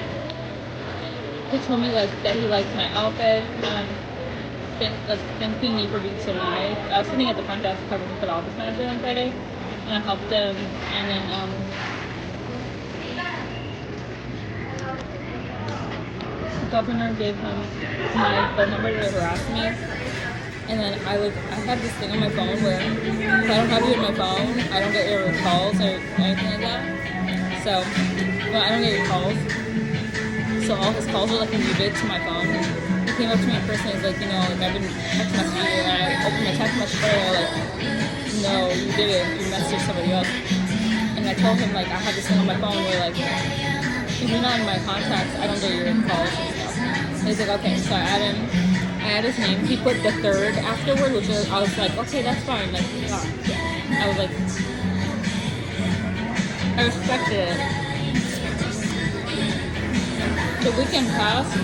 he told me like that he likes my outfit. Thanking me for being so nice. I was sitting at the front desk covering for the office manager on Friday, and I helped him. And then the governor gave him my phone number to harass me. And then I have this thing on my phone where if I don't have you in my phone, I don't get your calls or anything like that. So, well, I don't get your calls. So all his calls are like muted to my phone. He came up to me in person and was like, you know, like I've been text messaging you, and I opened my text message and like, no, you didn't. You messaged somebody else. And I told him like I have this thing on my phone where like if you're not in my contacts, I don't get your calls and stuff. And he's like, okay. So I add his name. He put the third afterward, which I was like, okay, that's fine. Like, I was like, I respected it. The weekend passed.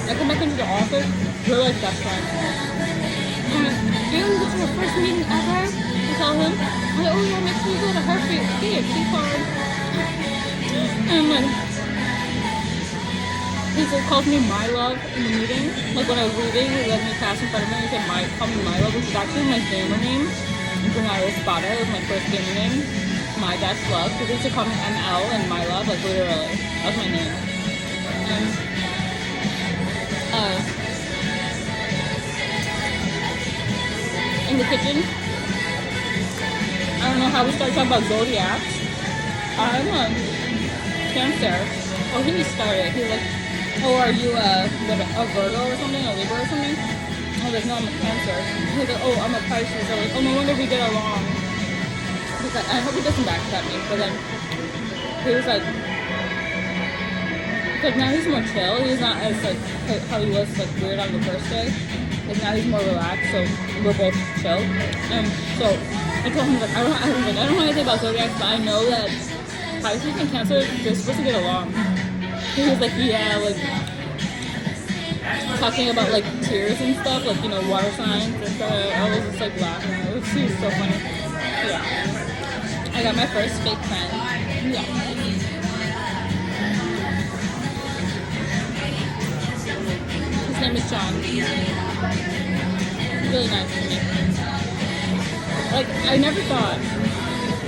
I come back into the office. We're like best friends. This is our first meeting ever. I tell him, I'm like, oh yeah, make sure you go to her feet. Get your key card. And I'm like, he calls me my love in the meeting. Like when I was leaving, he let me pass in front of me. He said, call me my love, which is actually my gamer name. When I was Spada, it was my first gamer name. My dash love. Because they used to call me ML and my love, like literally. That was my name. In the kitchen, I don't know how we started talking about zodiacs. I'm a Cancer. Oh, he started. He was like, oh, are you a Virgo or something, a Libra or something? I was like, no, I'm a Cancer. He was like, oh, I'm a Pisces. I was like, oh, no wonder we get along. He's like, I hope he doesn't backstab me. But then he was like now he's more chill. He's not as like how he was like weird on the first day. Like now he's more relaxed, so we're both chill. So I told him like I don't know anything about zodiacs, but I know that Pisces and Cancer, they're supposed to get along. He was like, yeah, like talking about like tears and stuff, like, you know, water signs and stuff. I was just like laughing. It was so funny. Yeah. I got my first fake friend. Yeah. His name is John. He's really nice to me. Like, I never thought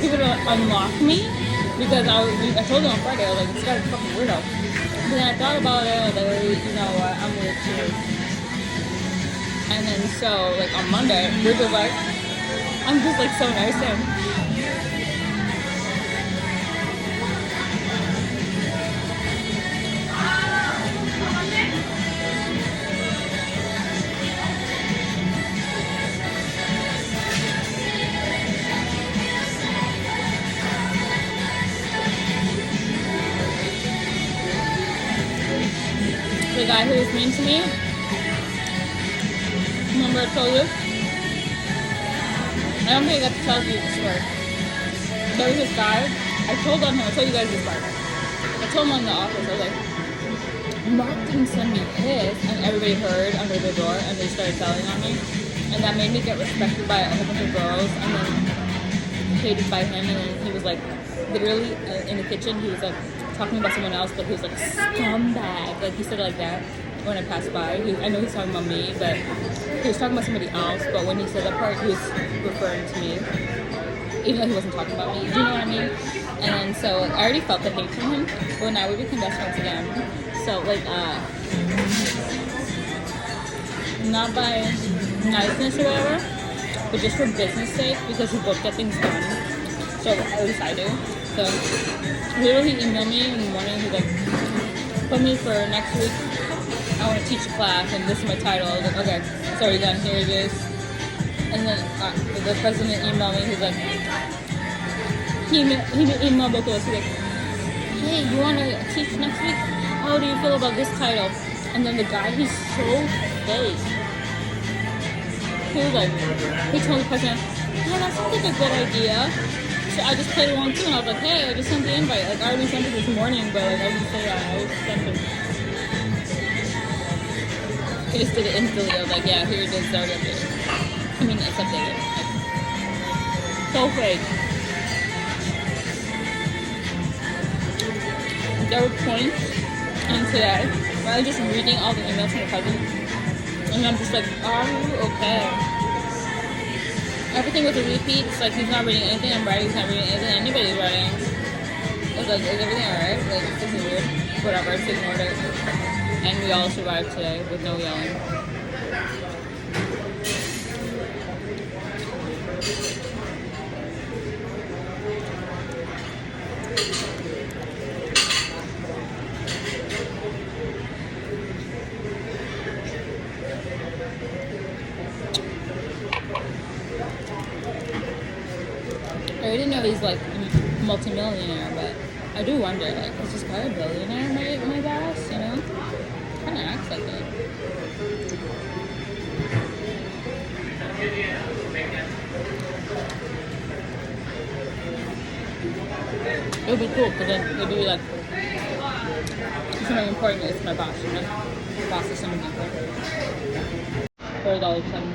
he would unlock me because I told him on Friday, I was like, this guy's a fucking weirdo. But then I thought about it, I was like, you know what, I'm weird too. And then so, like, on Monday, we're just like, I'm just like so nice to him. The guy who was mean to me, remember I told you? I don't think I got to tell you the story. There was this guy, I told you guys this part. I told him in the office, I was like, Mark didn't send me his, and everybody heard under the door, and they started telling on me. And that made me get respected by a whole bunch of girls, and then hated by him, and then he was like, literally in the kitchen, he was like, talking about someone else, but he was like, scumbag. Like, he said it like that when I passed by. I know he's talking about me, but he was talking about somebody else, but when he said that part, he was referring to me, even though he wasn't talking about me. Do you know what I mean? And so I already felt the hate from him, but now we became best friends again. So, like, not by niceness or whatever, but just for business sake, because we both get things done. So, at least I do. So, literally emailed me in the morning. He's like, put me for next week. I want to teach a class, and this is my title. I was like, okay, so you're done. Here it is. And then the president emailed me. He's like, he emailed both of us. He's like, hey, you want to teach next week? How do you feel about this title? And then the guy, he's so fake. He was like, he told the person, yeah, that sounds like a good idea. So I just played along too, and I was like, hey, I just sent the invite. Like, I already sent it this morning, but like, I didn't say that. I was sent it. He just did it instantly. I was like, yeah, here it is, already updated. I mean, it's updated. Like, so fake. There were points in today where I was just reading all the emails from the cousin, and I'm just like, are you okay? Everything was a repeat. It's like he's not reading anything I'm writing, he's not reading anything anybody's writing. I was like, is everything alright? Like, this is weird. Whatever, I just ignored it. And we all survived today with no yelling. I didn't know he's like multi-millionaire, but I do wonder, like, is this guy a billionaire, my boss, you know? Kind of acts like it. It would be cool, because then it would be like, something important is my boss, you know? My boss is something important. $4.07.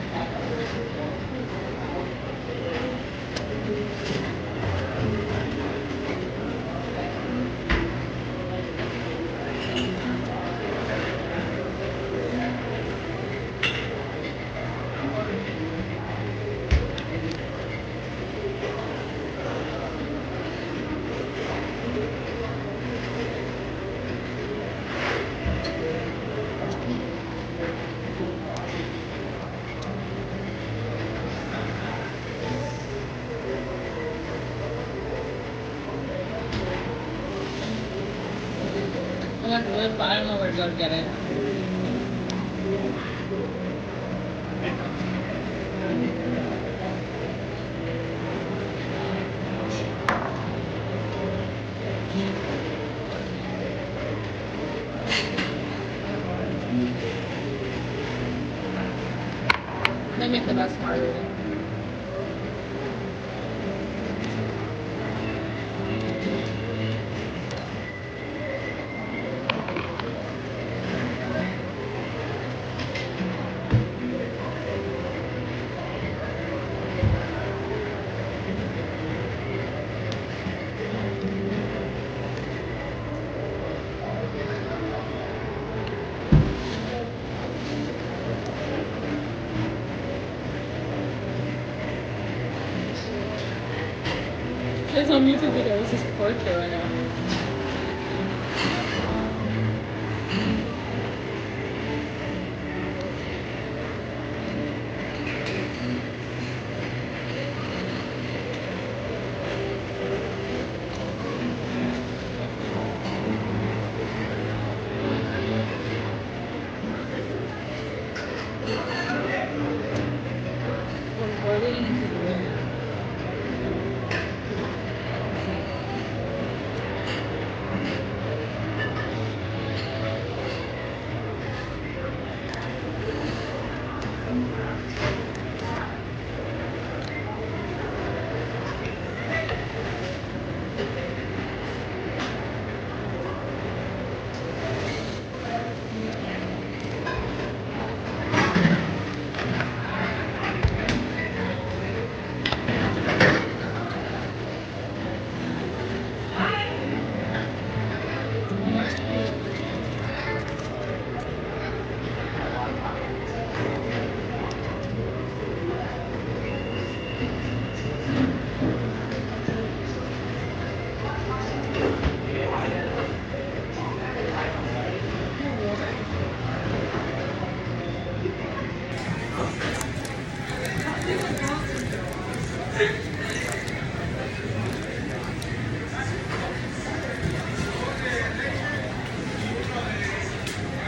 I want to live, but I don't know where to go to get it. They make the best margarita. There's some YouTube videos just torture right now. We're leading into the room.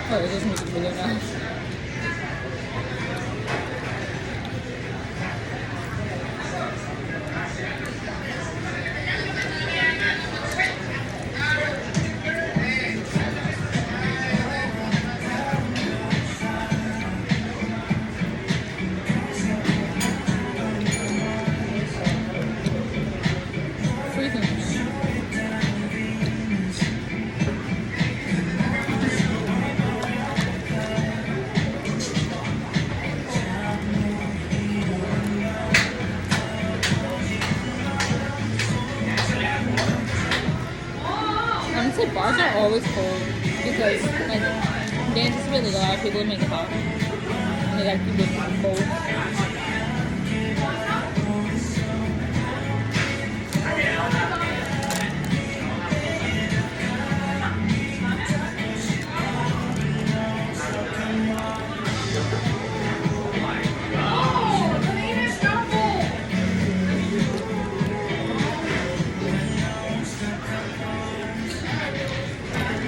Oh, it is music video now. Honestly, bars are always cold because like they anticipate like a lot of people to make it hot. And they gotta keep it cold.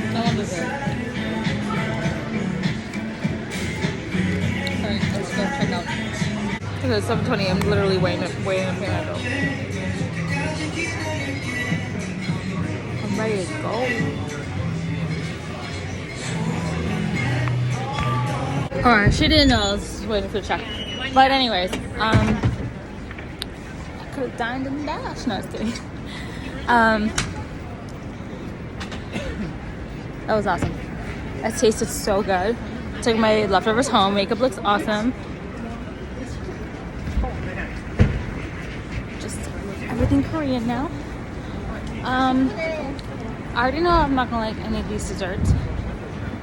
I love dessert. Alright, let's go check out. It's 7:20. I'm literally waiting to pay my bill. I'm ready to go. Alright, she didn't know I was waiting for the check. But anyways, I could have dined in the dash. No, I was kidding. That was awesome. It tasted so good. Took my leftovers home. Makeup looks awesome. Just everything Korean now. I already know I'm not gonna like any of these desserts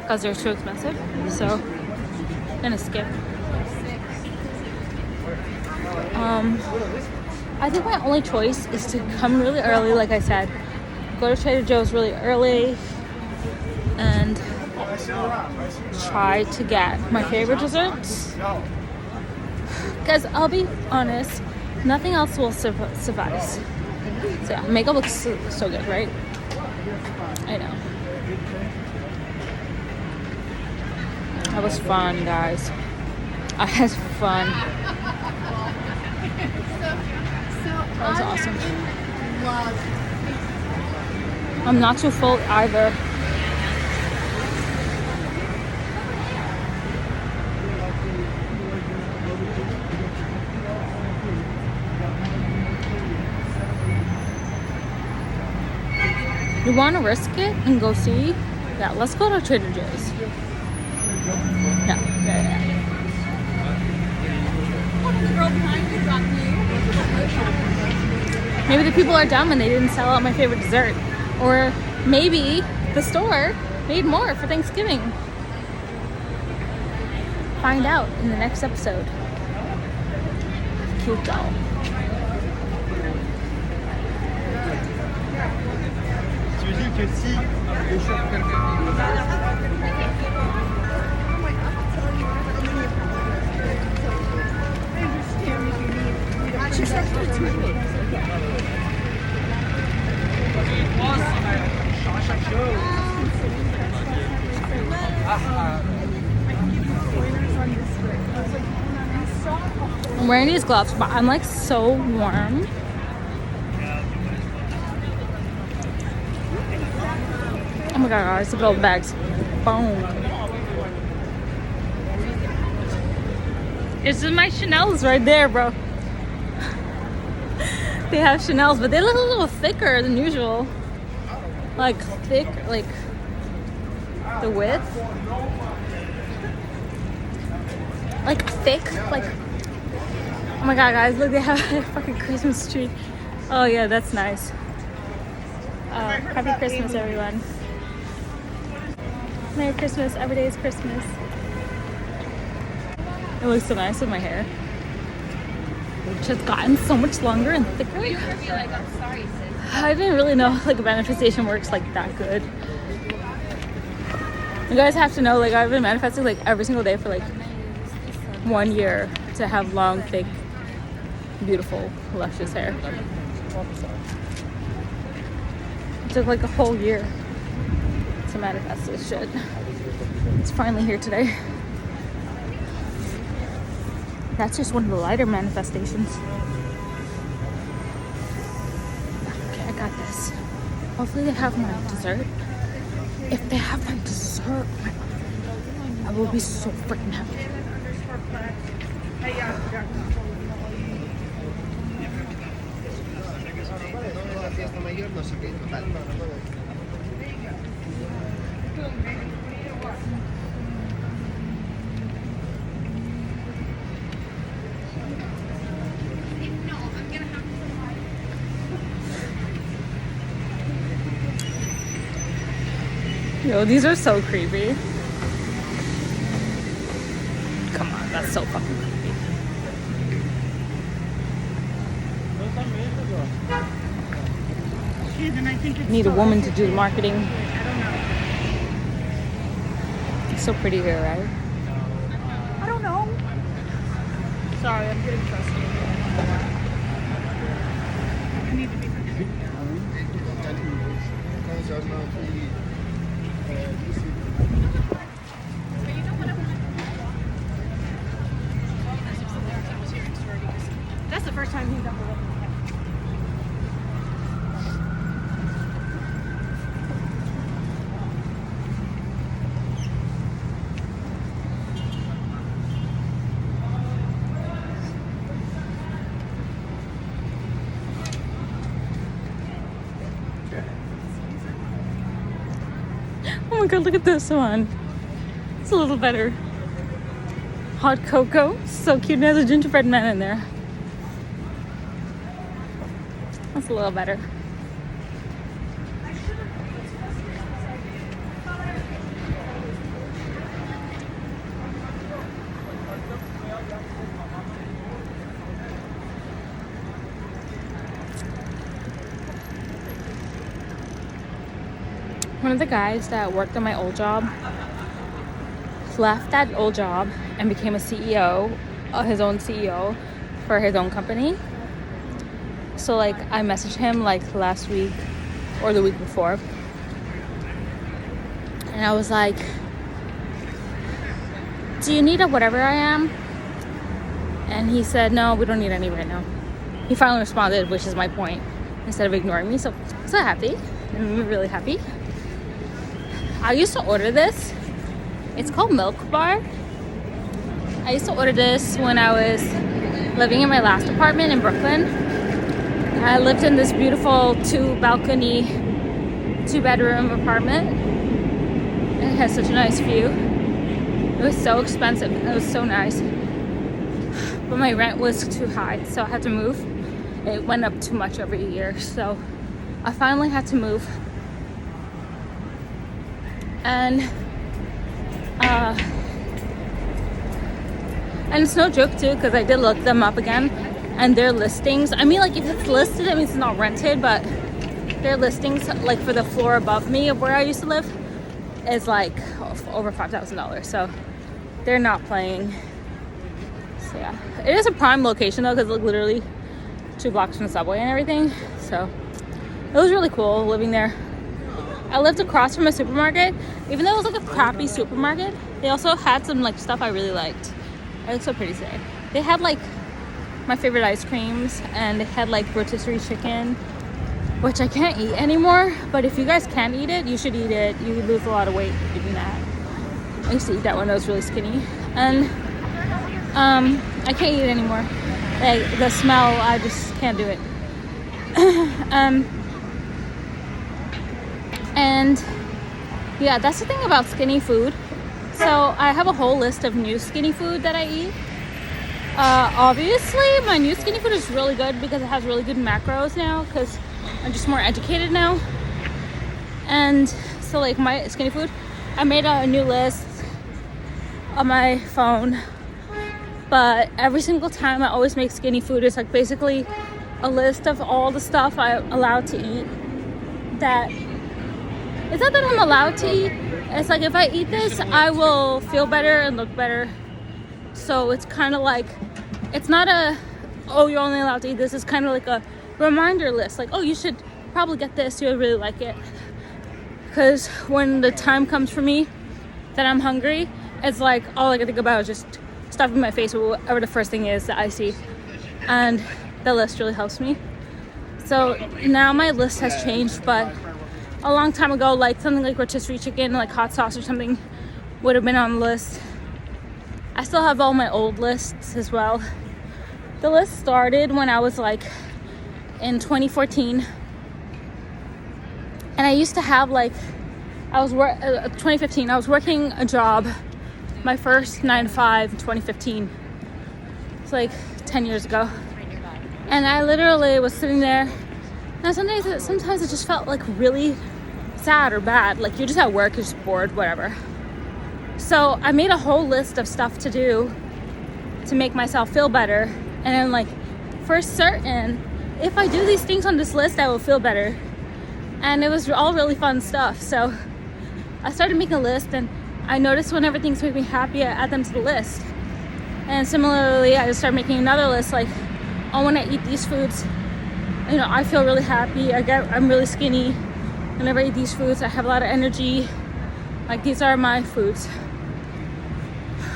because they're too expensive. So I'm gonna skip. I think my only choice is to come really early, like I said. Go to Trader Joe's really early and try to get my favorite desserts. Because I'll be honest, nothing else will suffice. So yeah, makeup looks so good, right? I know. That was fun, guys. I had fun. That was awesome. I'm not too full either. You want to risk it and go see? Yeah, let's go to Trader Joe's. Yeah. Maybe the people are dumb and they didn't sell out my favorite dessert. Or maybe the store made more for Thanksgiving. Find out in the next episode. Cute doll. Tu veux dire que si les choses I'm wearing these gloves, but I'm like so warm. Oh my god, guys, look at all the bags. Boom. It's just my Chanel's right there, bro. They have Chanel's, but they look a little thicker than usual. Like thick, like the width. Like thick, like. Oh my god, guys, look, they have a fucking Christmas tree. Oh yeah, that's nice. Happy Christmas, everyone. Merry Christmas. Every day is Christmas. It looks so nice with my hair. Which has gotten so much longer and thicker. I didn't really know like a manifestation works like that good. You guys have to know, like, I've been manifesting like every single day for like 1 year to have long, thick, beautiful, luscious hair. It took like a whole year to manifest this shit. It's finally here today. That's just one of the lighter manifestations. Okay, I got this. Hopefully they have my dessert. If they have my dessert, I will be so freaking happy. Yo, these are so creepy. Come on, that's so fucking Okay, then I think it's Need a so woman to do the marketing. I don't know. It's so pretty here, right? I don't know. Sorry, I'm getting frustrated. I need to be. That's the first time he's ever lived. Oh my god, look at this one. It's a little better. Hot cocoa. So cute. There's a gingerbread man in there. That's a little better. One of the guys that worked on my old job left that old job and became a CEO, his own CEO for his own company. So like I messaged him like last week or the week before, and I was like, do you need a whatever I am? And he said, no, we don't need any right now. He finally responded, which is my point, instead of ignoring me. So I'm so happy. I'm really happy. I used to order this. It's called Milk Bar. I used to order this when I was living in my last apartment in Brooklyn. I lived in this beautiful 2-balcony, 2-bedroom apartment. And it has such a nice view. It was so expensive. It was so nice. But my rent was too high, so I had to move. It went up too much every year, so I finally had to move. And it's no joke too, because I did look them up again, and their listings, I mean, like if it's listed, I mean it's not rented, but their listings, like for the floor above me of where I used to live, is like over $5,000. So they're not playing. So yeah, it is a prime location though, because like literally 2 blocks from the subway and everything. So it was really cool living there. I lived across from a supermarket. Even though it was like a crappy supermarket, they also had some like stuff I really liked. It looked so pretty today. They had like my favorite ice creams, and they had like rotisserie chicken, which I can't eat anymore. But if you guys can eat it, you should eat it. You lose a lot of weight eating that. I used to eat that when I was really skinny, and I can't eat it anymore. Like the smell, I just can't do it. And yeah, that's the thing about skinny food. So I have a whole list of new skinny food that I eat. Obviously my new skinny food is really good because it has really good macros now, because I'm just more educated now. And so like my skinny food, I made a new list on my phone, but every single time I always make skinny food, it's like basically a list of all the stuff I'm allowed to eat. That it's not that I'm allowed to eat, it's like if I eat this I will feel better and look better. So it's kind of like, it's not a, oh you're only allowed to eat this, it's kind of like a reminder list, like oh you should probably get this, you'll really like it. Because when the time comes for me that I'm hungry, it's like all I can think about is just stuffing my face with whatever the first thing is that I see, and the list really helps me. So now my list has changed, but a long time ago, like something like rotisserie chicken, like hot sauce or something would have been on the list. I still have all my old lists as well. The list started when I was like in 2014, and I used to have like, 2015, I was working a job, my first 9-to-5 in 2015. It's like 10 years ago. And I literally was sitting there, and sometimes it just felt like really sad or bad. Like, you're just at work, you're just bored, whatever. So I made a whole list of stuff to do to make myself feel better. And I'm like, for certain, if I do these things on this list, I will feel better. And it was all really fun stuff. So I started making a list, and I noticed whenever things make me happy, I add them to the list. And similarly, I just started making another list, like, oh, when I eat these foods, you know, I feel really happy. I'm really skinny. Whenever I eat these foods, I have a lot of energy. Like, these are my foods.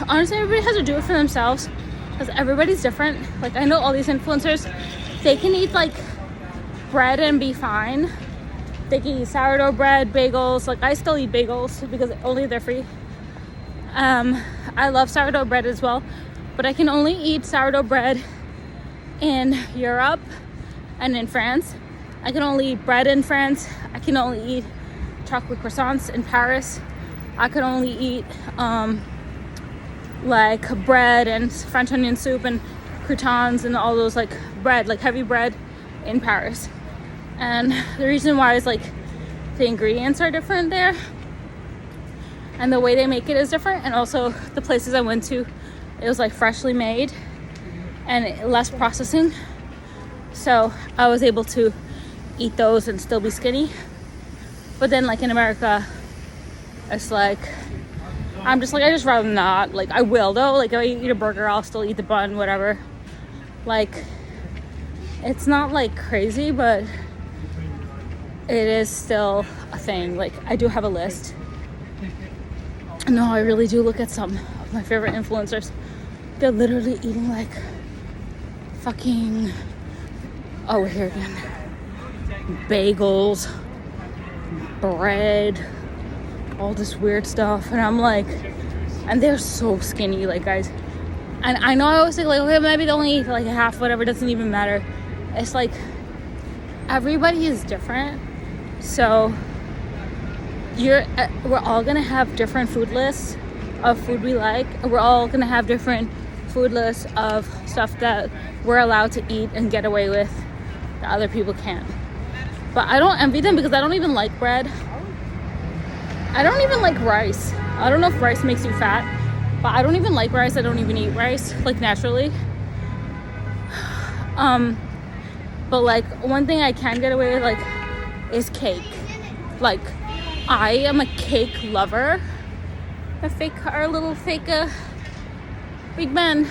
Honestly, everybody has to do it for themselves because everybody's different. Like, I know all these influencers, they can eat like bread and be fine. They can eat sourdough bread, bagels. Like, I still eat bagels because only they're free. I love sourdough bread as well, but I can only eat sourdough bread in Europe and in France. I can only eat bread in France. I can only eat chocolate croissants in Paris. I could only eat like bread and French onion soup and croutons and all those like bread, like heavy bread in Paris. And the reason why is like the ingredients are different there and the way they make it is different, and also the places I went to, it was like freshly made and less processing, so I was able to eat those and still be skinny. But then like in America, it's like I'm just like, I just rather not. Like, I will though, like if I eat a burger, I'll still eat the bun, whatever. Like, it's not like crazy, but it is still a thing. Like, I do have a list. No, I really do look at some of my favorite influencers. They're literally eating like fucking, oh, here again, bagels, bread, all this weird stuff. And I'm like, and they're so skinny, like, guys. And I know I always think like, okay, maybe they only eat like half, whatever, doesn't even matter. It's like everybody is different, so we're all gonna have different food lists of food we like. We're all gonna have different food lists of stuff that we're allowed to eat and get away with that other people can't. But I don't envy them because I don't even like bread. I don't even like rice. I don't know if rice makes you fat, but I don't even like rice. I don't even eat rice like naturally. But like one thing I can get away with like is cake. Like, I am a cake lover. Our little fake Big Ben.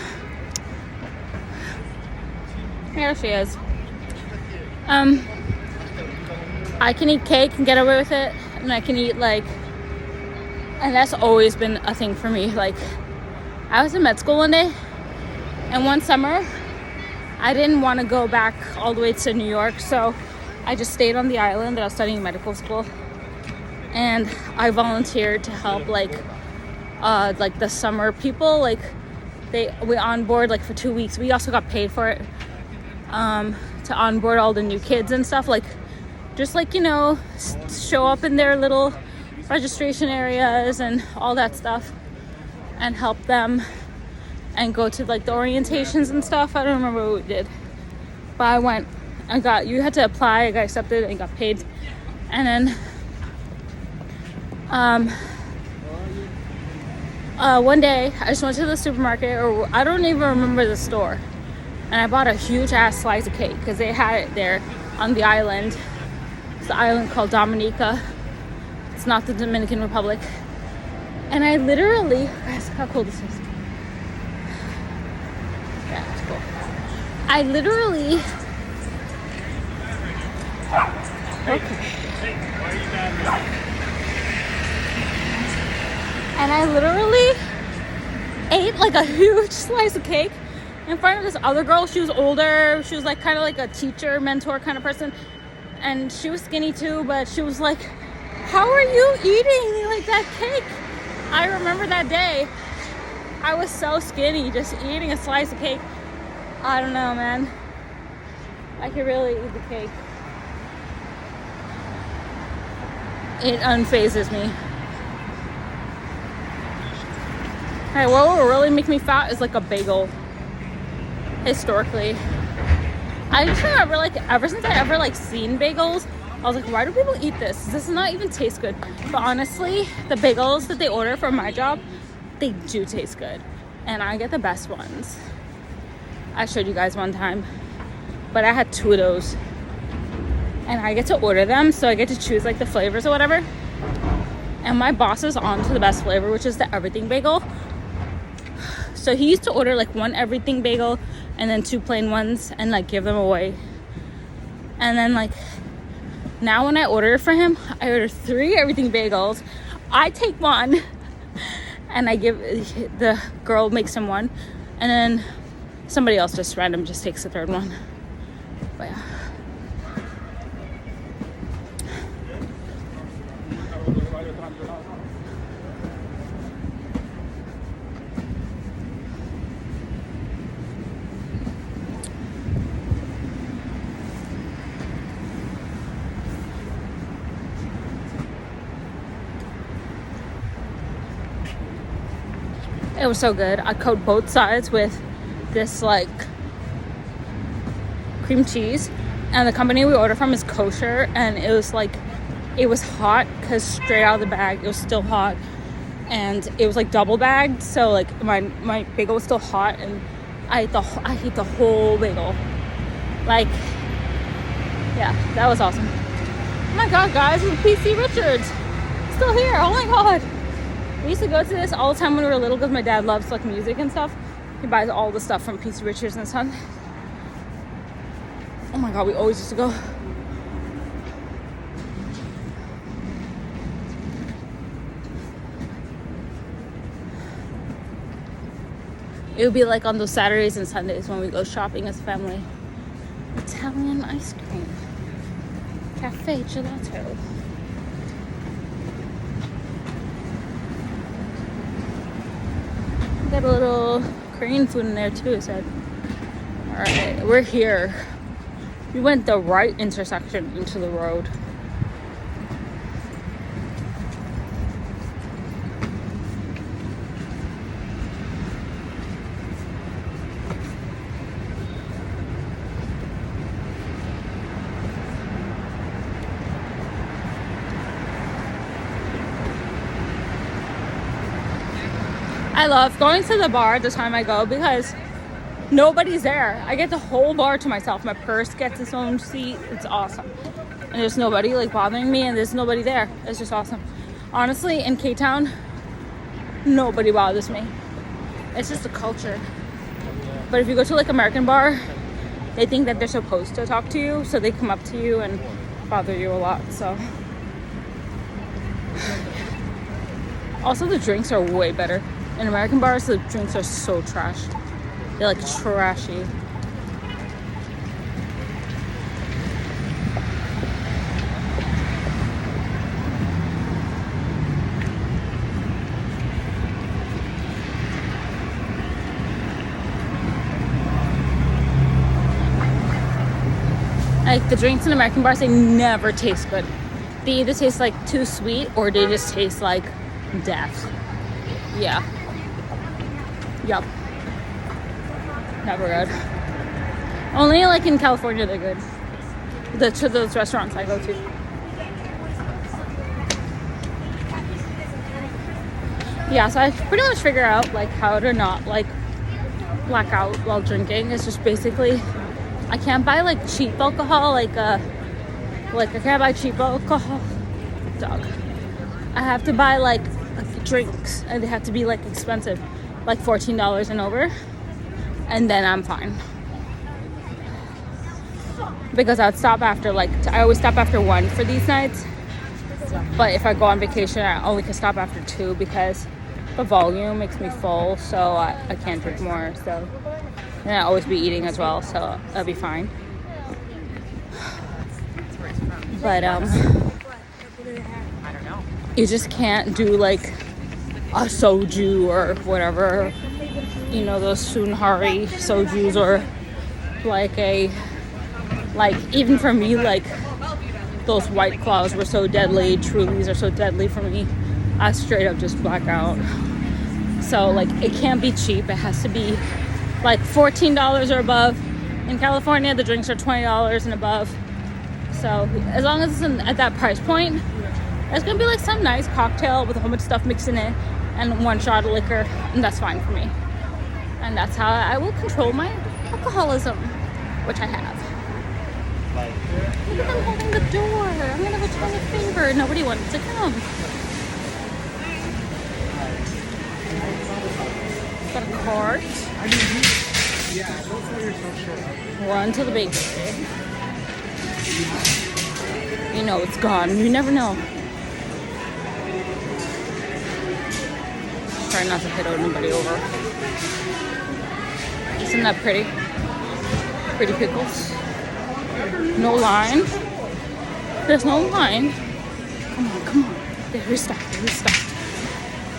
There she is. I can eat cake and get away with it, and I can eat like, and that's always been a thing for me. Like, I was in med school one day, and one summer I didn't want to go back all the way to New York, so I just stayed on the island that I was studying medical school, and I volunteered to help like the summer people. Like, we onboard like for 2 weeks. We also got paid for it, to onboard all the new kids and stuff. Like, just like, you know, show up in their little registration areas and all that stuff and help them and go to like the orientations and stuff. I don't remember what we did, but I went. You had to apply. I got accepted and got paid. And then one day I just went to the supermarket, or I don't even remember the store, and I bought a huge ass slice of cake because they had it there on the island. It's the island called Dominica. It's not the Dominican Republic. And I literally, guys, how cool this is. Yeah, it's cool. I literally, okay. And I literally ate like a huge slice of cake in front of this other girl. She was older. She was like kind of like a teacher, mentor kind of person. And she was skinny too, but she was like, how are you eating like that cake? I remember that day. I was so skinny just eating a slice of cake. I don't know, man. I could really eat the cake. It unfazes me. Hey, what will really make me fat is like a bagel. Historically, I just remember like ever since I ever like seen bagels, I was like, why do people eat this? This does not even taste good. But honestly, the bagels that they order for my job, they do taste good. And I get the best ones. I showed you guys one time. But I had 2 of those. And I get to order them, so I get to choose like the flavors or whatever. And my boss is on to the best flavor, which is the everything bagel. So he used to order like 1 everything bagel and then 2 plain ones and like give them away. And then like now when I order for him, I order 3 everything bagels. I take 1 and I give, the girl makes him 1, and then somebody else just random just takes the 3rd one. But yeah. It was so good. I coat both sides with this like cream cheese, and the company we ordered from is kosher, and it was like, it was hot because straight out of the bag it was still hot, and it was like double bagged, so like my bagel was still hot, and I ate the whole bagel. Like, yeah, that was awesome. Oh my god, guys, it's PC Richards still here. Oh my god. We used to go to this all the time when we were little because my dad loves like music and stuff. He buys all the stuff from PC Richards and Son. Oh my god, we always used to go. It would be like on those Saturdays and Sundays when we go shopping as a family. Italian ice cream. Cafe gelato. Got a little Korean food in there too, it said. Alright, we're here. We went the right intersection into the road. I love going to the bar the time I go because nobody's there. I get the whole bar to myself. My purse gets its own seat. It's awesome. And there's nobody like bothering me, and there's nobody there. It's just awesome. Honestly, in K-Town, nobody bothers me. It's just a culture. But if you go to like American bar, they think that they're supposed to talk to you, so they come up to you and bother you a lot. So also the drinks are way better. In American bars, the drinks are so trash. They're like trashy. Like the drinks in American bars, they never taste good. They either taste like too sweet or they just taste like death. Yeah. Yup. Never good. Only like in California they're good. To those restaurants I go to. Yeah, so I pretty much figure out like how to not like black out while drinking. It's just basically I can't buy like cheap alcohol, like I can't buy cheap alcohol. Dog. I have to buy like drinks, and they have to be like expensive, like $14 and over, and then I'm fine. Because I would stop after I always stop after 1 for these nights, but if I go on vacation I only can stop after 2 because the volume makes me full, so I can't drink more. So, and I always be eating as well, so I'll be fine. But you just can't do like a soju or whatever, you know, those Sunhari sojus, or even for me, like those White Claws were so deadly, Trulies are so deadly for me. I straight up just black out. So like it can't be cheap. It has to be like $14 or above. In California the drinks are $20 and above. So as long as it's at that price point, it's gonna be like some nice cocktail with a whole bunch of stuff mixed in it and one shot of liquor, and that's fine for me. And that's how I will control my alcoholism, which I have. Look at them holding the door. I'm gonna return a favor. Nobody wants to come. Got a cart. Run to the bakery. You know it's gone. You never know. Try not to hit anybody over. Isn't that pretty? Pretty pickles. No line. There's no line. Come on, come on. They're restocked. They're restocked.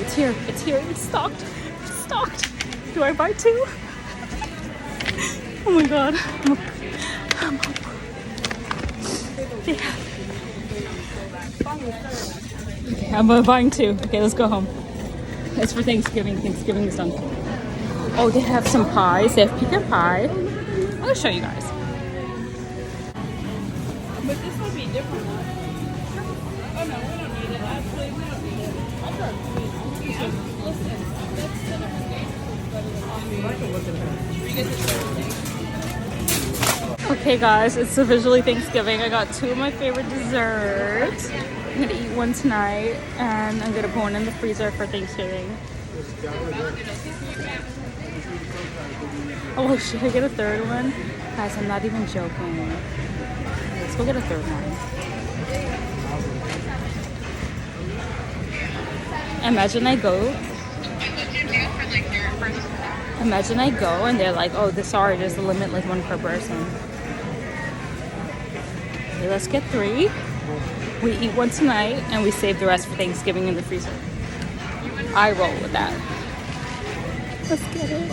It's here. It's here. It's stocked. It's stocked. Do I buy two? Oh my god. I'm up. Yeah. Okay, I'm buying two. Okay, let's go home. It's for Thanksgiving. Thanksgiving is done. Oh, they have some pies. They have pecan pie. I'm gonna show you guys. But this will be different. Oh no, we don't need it. Actually, we don't need it. I'll try to listen, that's the different thing. Okay guys, it's officially Thanksgiving. I got two of my favorite desserts. I'm gonna eat one tonight and I'm gonna put one in the freezer for Thanksgiving. Oh, should I get a third one? Guys, I'm not even joking. Let's go get a third one. Imagine I go and they're like, oh, sorry, there's a limit, like one per person. Okay, let's get 3. We eat one tonight and we save the rest for Thanksgiving in the freezer. I roll with that. Let's get it.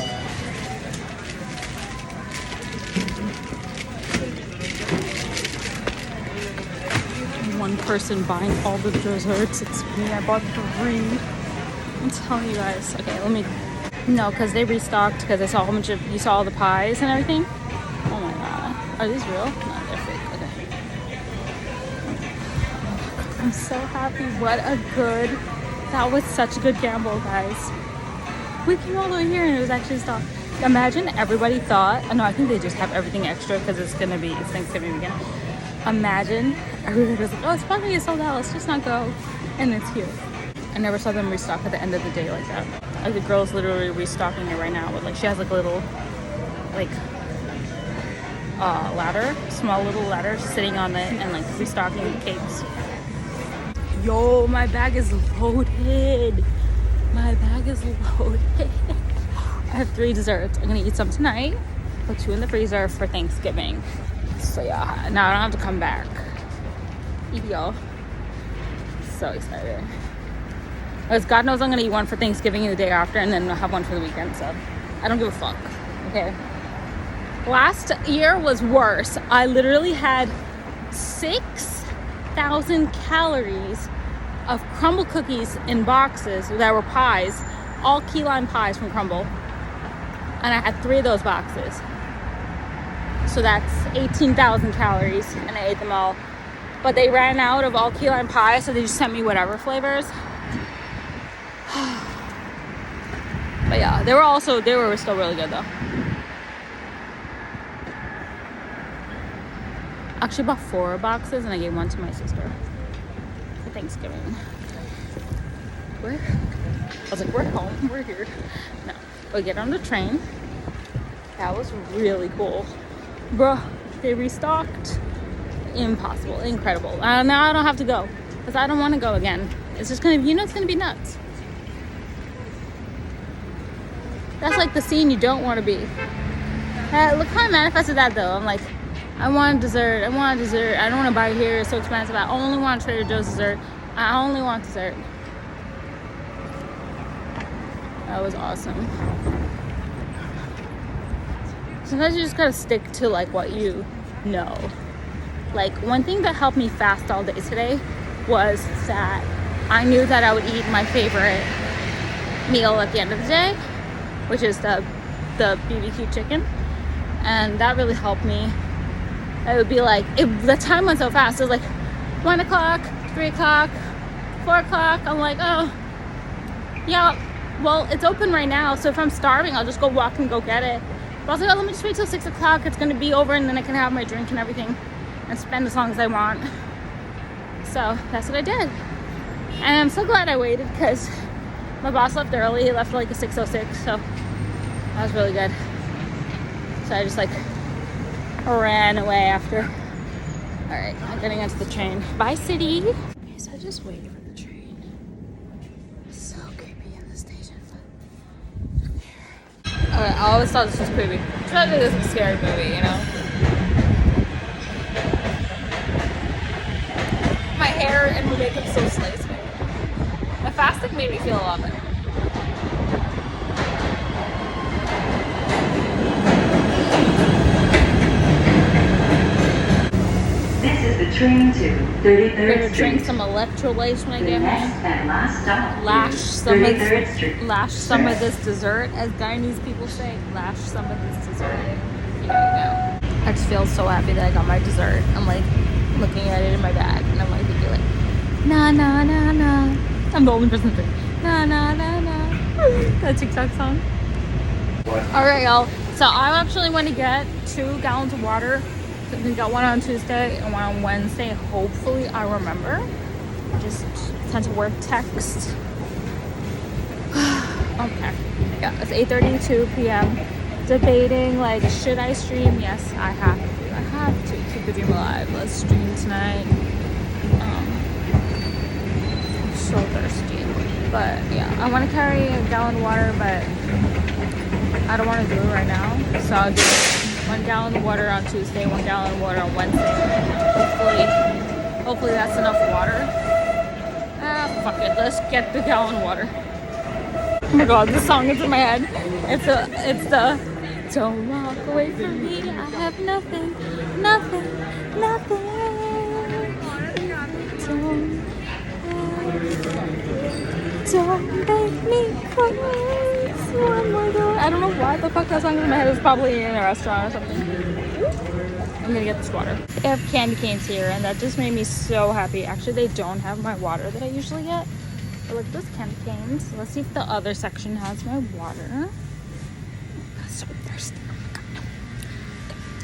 One person buying all the desserts. It's me. I bought 3. I'm telling you guys. Okay, let me. No, because they restocked. Because I saw a whole bunch of. You saw all the pies and everything. Oh my god. Are these real? No, they're fake. Okay. I'm so happy. What a good. That was such a good gamble, guys. We came all the way here and it was actually stocked. Imagine everybody thought. No, I think they just have everything extra because it's Thanksgiving weekend. Imagine everybody was like, oh, it's probably gonna sold out, let's just not go. And it's here. I never saw them restock at the end of the day like that. Like the girl's literally restocking it right now with like, she has like a little like ladder, small little ladder sitting on it and like restocking the cakes. Yo, my bag is loaded. My bag is loaded. I have 3 desserts. I'm gonna eat some tonight, put 2 in the freezer for Thanksgiving. So yeah, now I don't have to come back. Eat y'all. So excited. Because God knows I'm gonna eat one for Thanksgiving and the day after, and then I'll have one for the weekend. So I don't give a fuck. Okay. Last year was worse. I literally had 6,000 calories of crumble cookies in boxes that were pies, all key lime pies from Crumble, and I had 3 of those boxes. So that's 18,000 calories, and I ate them all. But they ran out of all key lime pie, so they just sent me whatever flavors. But yeah, they were still really good though. Actually bought 4 boxes and I gave one to my sister for Thanksgiving. I was like, we're home, we're here. No, we get on the train. That was really cool. Bruh, they restocked. Impossible, incredible. Now I don't have to go because I don't want to go again. It's just gonna, it's gonna be nuts. That's like the scene you don't want to be. Look how I manifested that though. I'm like, I want a dessert. I want a dessert. I don't want to buy it here. It's so expensive. I only want Trader Joe's dessert. I only want dessert. That was awesome. Sometimes you just gotta stick to like what you know. Like one thing that helped me fast all day today was that I knew that I would eat my favorite meal at the end of the day, which is the BBQ chicken, and that really helped me it would be like, the time went so fast. It was like 1 o'clock, 3 o'clock, 4 o'clock. I'm like, oh, yeah, well, it's open right now. So if I'm starving, I'll just go walk and go get it. But I was like, oh, let me just wait till 6 o'clock. It's going to be over, and then I can have my drink and everything and spend as long as I want. So that's what I did. And I'm so glad I waited because my boss left early. He left like a 6:06, so that was really good. So I just like ran away after. All right, I'm getting into the train. Bye, city. Okay, so I just waited for the train. It's so creepy in the station. Okay, I always thought this was creepy. It's not like this is a scary movie, you know? My hair and my makeup so slays me. The fasting made me feel a lot better. This is the train to 33rd I'm gonna Street. drink some electrolytes when I The get next home. and last stop Lash is some 33rd Street. lash some of this dessert, as Guyanese people say. Lash some of this dessert. Here you go. I just feel so happy that I got my dessert. I'm like looking at it in my bag, and I'm like thinking like, na na na na. I'm the only person saying na na na na. That TikTok song. All right, y'all. So I actually want to get 2 gallons of water. We got one on Tuesday and one on Wednesday. Hopefully I remember. Just sent to work text. Okay. Yeah, it's 8:32 p.m. Debating like, should I stream? Yes, I have to. I have to keep the dream alive. Let's stream tonight. I'm so thirsty. But yeah, I want to carry a gallon of water, but I don't want to do it right now. So I'll do 1 gallon of water on Tuesday, 1 gallon of water on Wednesday. Hopefully that's enough water. Fuck it. Let's get the gallon of water. Oh my god, this song is in my head. It's the don't walk away from me. I have nothing. Don't make me cry. One more door. I don't know why the fuck that song is in my head. It was probably in a restaurant or something. I'm gonna get this water. They have candy canes here, and that just made me so happy. Actually, they don't have my water that I usually get. But look, those candy canes. Let's see if the other section has my water. I'm so thirsty.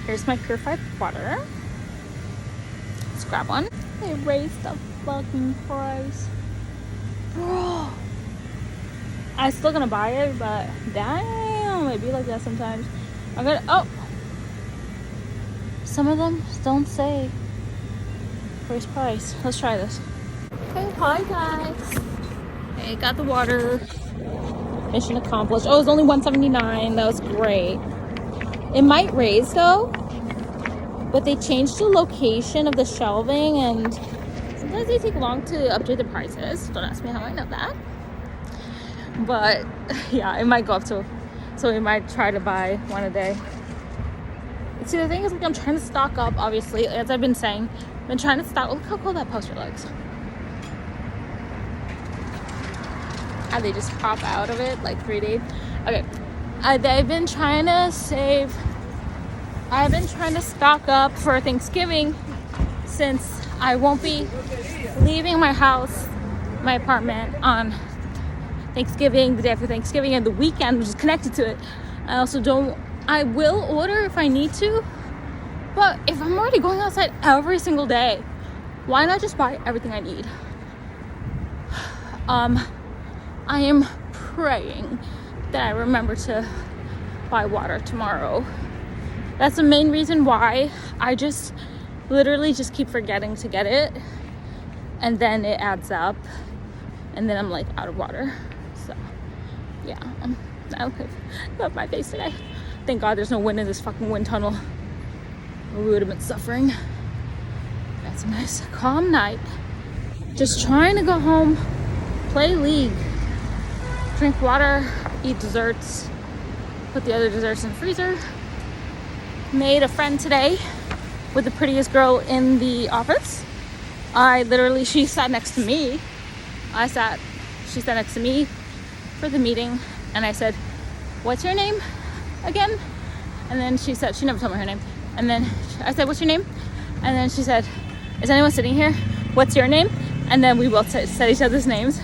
Here's my purified water. Let's grab one. They raised the fucking price. Bro. I'm still gonna buy it, but damn, it be like that sometimes. I'm gonna, oh. Some of them don't say first price. Let's try this. Okay, hi guys. Okay, got the water. Mission accomplished. Oh, it was only $1.79. That was great. It might raise though, but they changed the location of the shelving, and sometimes they take long to update the prices. Don't ask me how I know that. But yeah, it might go up to, so we might try to buy one a day. See, the thing is, like, I'm trying to stock up, obviously, as I've been saying. I've been trying to stock. Look how cool that poster looks. And they just pop out of it like 3 days. Okay, I've been trying to save. I've been trying to stock up for Thanksgiving, since I won't be leaving my house, my apartment, on Thanksgiving, the day after Thanksgiving, and the weekend, which is connected to it. I also don't. I will order if I need to, but if I'm already going outside every single day, why not just buy everything I need? I am praying that I remember to buy water tomorrow. That's the main reason why I just literally just keep forgetting to get it, and then it adds up, and then I'm like out of water. So yeah, I love my face today. Thank God there's no wind in this fucking wind tunnel. We would have been suffering. That's a nice calm night. Just trying to go home, play League, drink water, eat desserts, put the other desserts in the freezer. Made a friend today with the prettiest girl in the office. She sat next to me. She sat next to me for the meeting, and I said, "What's your name again?" And then she said, she never told me her name. And then I said, what's your name? And then she said, is anyone sitting here? What's your name? And then we both said each other's names.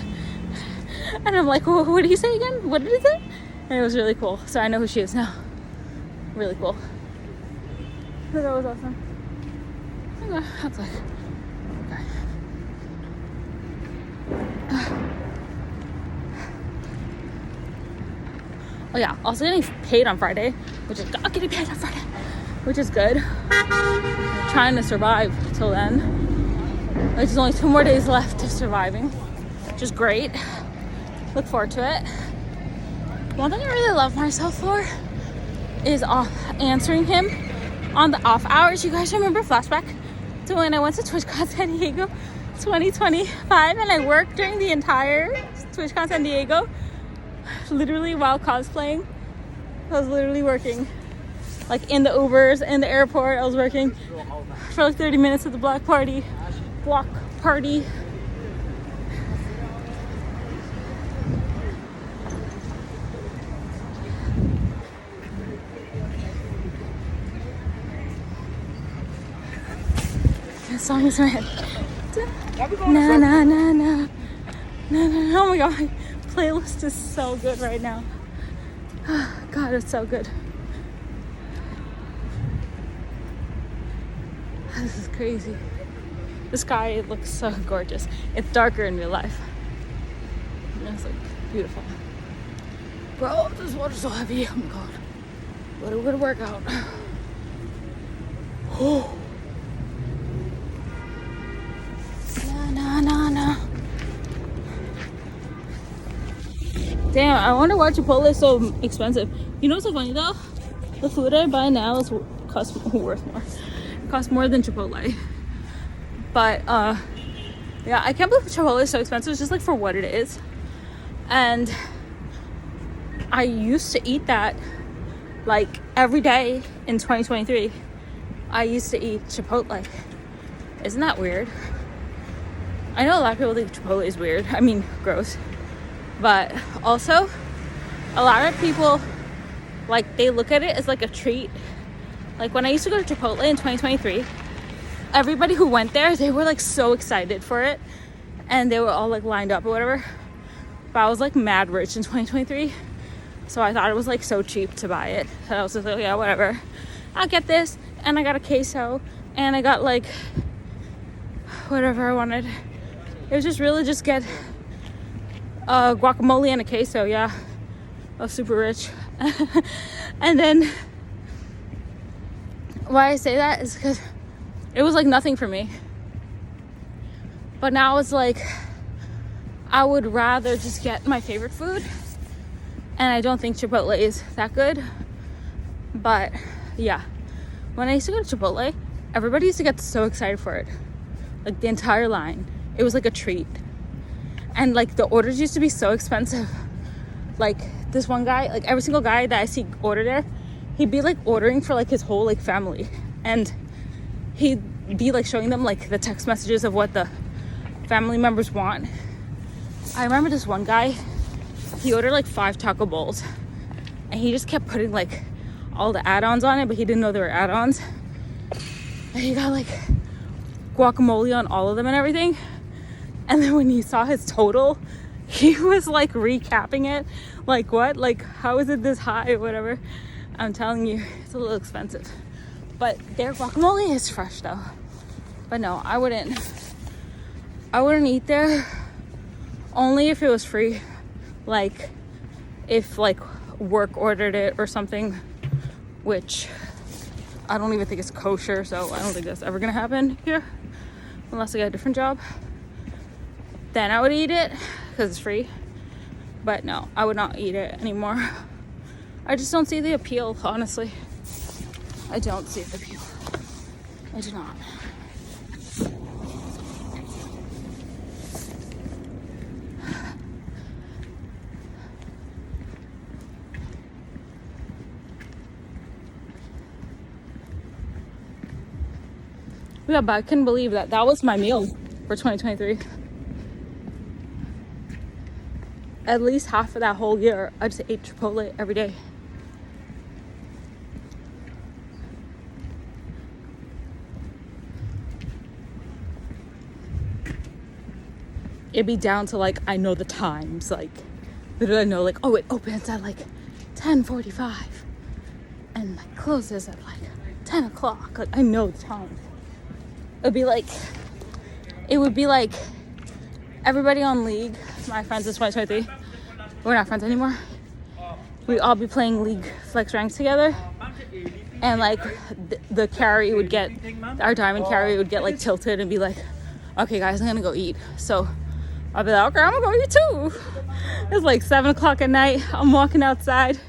And I'm like, well, what did he say again? What did he say? And it was really cool. So I know who she is now. Really cool. So that was awesome. Okay, that's like, okay. Oh yeah, also getting paid on Friday, which is getting paid on Friday, which is good. Trying to survive till then. There's only 2 more days left of surviving, which is great. Look forward to it. One thing I really love myself for is answering him on the off hours. You guys remember flashback to when I went to TwitchCon San Diego 2025 and I worked during the entire TwitchCon San Diego, literally while cosplaying. I was literally working, like in the Ubers, in the airport. I was working for like 30 minutes at the block party. This song is in my head. Na na na na na na. Oh my god, playlist is so good right now. God, it's so good. This is crazy. The sky looks so gorgeous. It's darker in real life. And it's like beautiful. Bro, this water's so heavy. Oh my god. But we're gonna work out. Oh. No. Damn, I wonder why Chipotle is so expensive. You know what's so funny though? The food I buy now costs worth more. It costs more than Chipotle. But yeah, I can't believe Chipotle is so expensive. It's just like for what it is. And I used to eat that like every day in 2023. I used to eat Chipotle. Isn't that weird? I know a lot of people think Chipotle is weird. I mean, gross. But also, a lot of people, like, they look at it as like a treat. Like when I used to go to Chipotle in 2023, everybody who went there, they were like so excited for it. And they were all like lined up or whatever. But I was like mad rich in 2023. So I thought it was like so cheap to buy it. So I was just like, yeah, whatever. I'll get this. And I got a queso. And I got like whatever I wanted. It was just really just get guacamole and a queso. Yeah, I was super rich. And then why I say that is because it was like nothing for me. But now it's like I would rather just get my favorite food. And I don't think Chipotle is that good. But yeah, when I used to go to Chipotle, everybody used to get so excited for it. Like the entire line. It was like a treat. And like the orders used to be so expensive. Like this one guy, like every single guy that I see order there, he'd be like ordering for like his whole like family. And he'd be like showing them like the text messages of what the family members want. I remember this one guy, he ordered like 5 taco bowls. And he just kept putting like all the add-ons on it, but he didn't know they were add-ons. And he got like guacamole on all of them and everything. And then when he saw his total, he was like recapping it. Like, what? Like, how is it this high or whatever? I'm telling you, it's a little expensive. But their guacamole is fresh though. But no, I wouldn't eat there only if it was free. Like, if like work ordered it or something, which I don't even think it's kosher, so I don't think that's ever gonna happen here unless I get a different job. Then I would eat it because it's free. But no, I would not eat it anymore. I just don't see the appeal, honestly. I don't see the appeal. I do not. Yeah, but I couldn't believe that was my meal for 2023. At least half of that whole year, I just ate Chipotle every day. it'd be down to like, I know the times, like literally I know like, oh, it opens at like 10:45 and like closes at like 10 o'clock. Like I know the times. It would be like everybody on League, my friends is 2023, we're not friends anymore. We'd all be playing League Flex ranks together, and like the carry would get, our diamond carry would get like tilted and be like, okay guys, I'm gonna go eat. So I'll be like, okay, I'm gonna go eat too. It's like 7 o'clock at night. I'm walking outside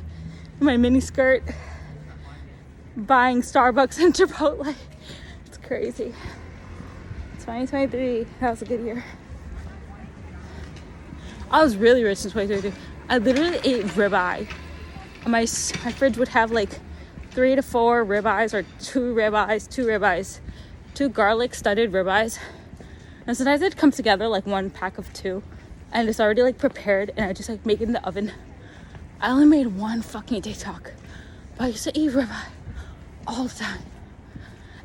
in my mini skirt, buying Starbucks and Chipotle. It's crazy. 2023, that was a good year. I was really rich in 2023. I literally ate ribeye. My fridge would have like 3 to 4 ribeyes, or 2 ribeyes, 2 garlic studded ribeyes. And sometimes it'd come together like 1 pack of 2, and it's already like prepared, and I just like make it in the oven. I only made 1 fucking TikTok, but I used to eat ribeye all the time.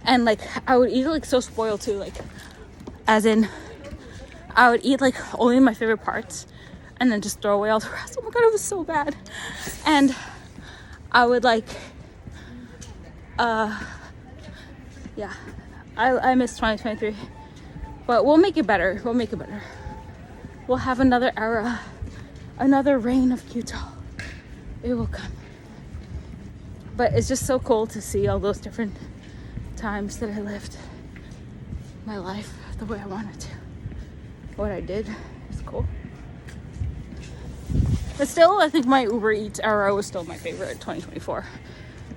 And like I would eat it like so spoiled too, like as in I would eat like only my favorite parts and then just throw away all the rest. Oh my god, it was so bad. And I would like yeah, I miss 2023, but we'll make it better. We'll have another era, another reign of Kyoto. It will come. But it's just so cool to see all those different times that I lived my life the way I wanted to. What I did is cool. But still, I think my Uber Eats era was still my favorite in 2024.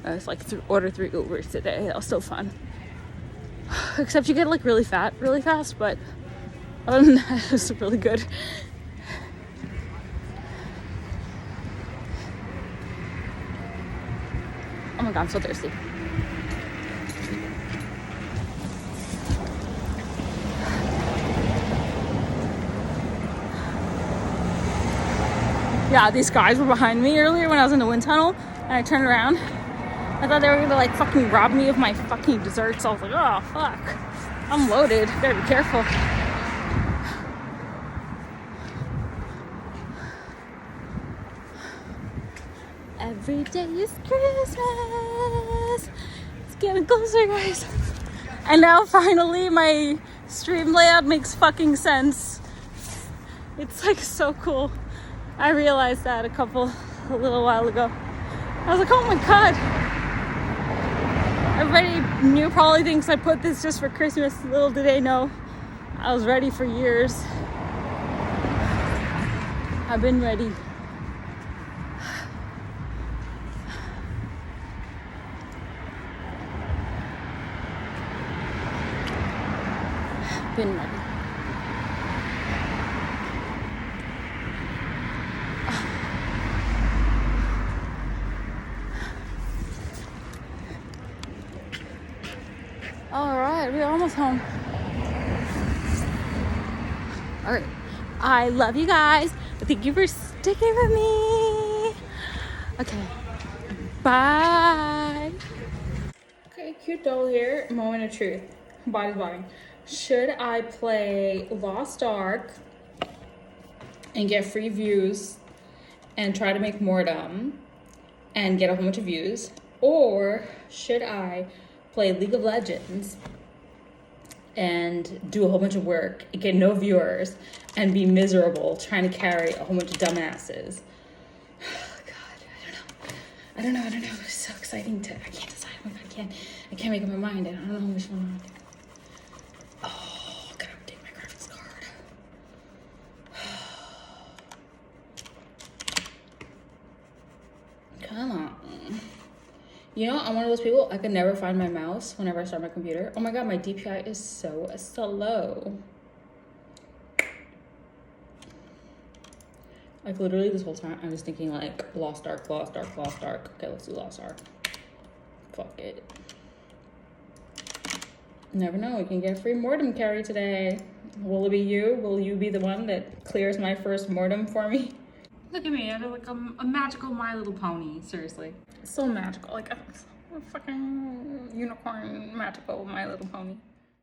I was like, order 3 Ubers today. That was so fun. Except you get like really fat really fast, but other than that, it was really good. Oh my god, I'm so thirsty. Yeah, these guys were behind me earlier when I was in the wind tunnel, and I turned around. I thought they were gonna like fucking rob me of my fucking desserts. I was like, oh fuck, I'm loaded, gotta be careful. Every day is Christmas. It's getting closer, guys. And now finally my stream layout makes fucking sense. It's like so cool. I realized that a little while ago. I was like, oh my god. Everybody probably thinks I put this just for Christmas. Little did they know, I was ready for years. I've been ready. Been ready. All right, we're almost home. All right, I love you guys. Thank you for sticking with me. Okay, bye. Okay, cute doll here. Moment of truth. Body's bobbing. Should I play Lost Ark and get free views and try to make Mordom and get a whole bunch of views? Or should I play League of Legends and do a whole bunch of work and get no viewers and be miserable trying to carry a whole bunch of dumbasses? Oh God, I don't know. It's so exciting I can't decide. I can't make up my mind. I don't know which one. Oh, gotta update my graphics card. Come on. You know, I'm one of those people, I can never find my mouse whenever I start my computer. Oh my God, my DPI is so slow. Like literally this whole time, I was thinking like Lost Ark. Okay, let's do Lost Ark. Fuck it. Never know, we can get a free Mordom carry today. Will it be you? Will you be the one that clears my first Mordom for me? Look at me, I look like a magical My Little Pony, seriously. It's so magical, like a fucking unicorn magical My Little Pony.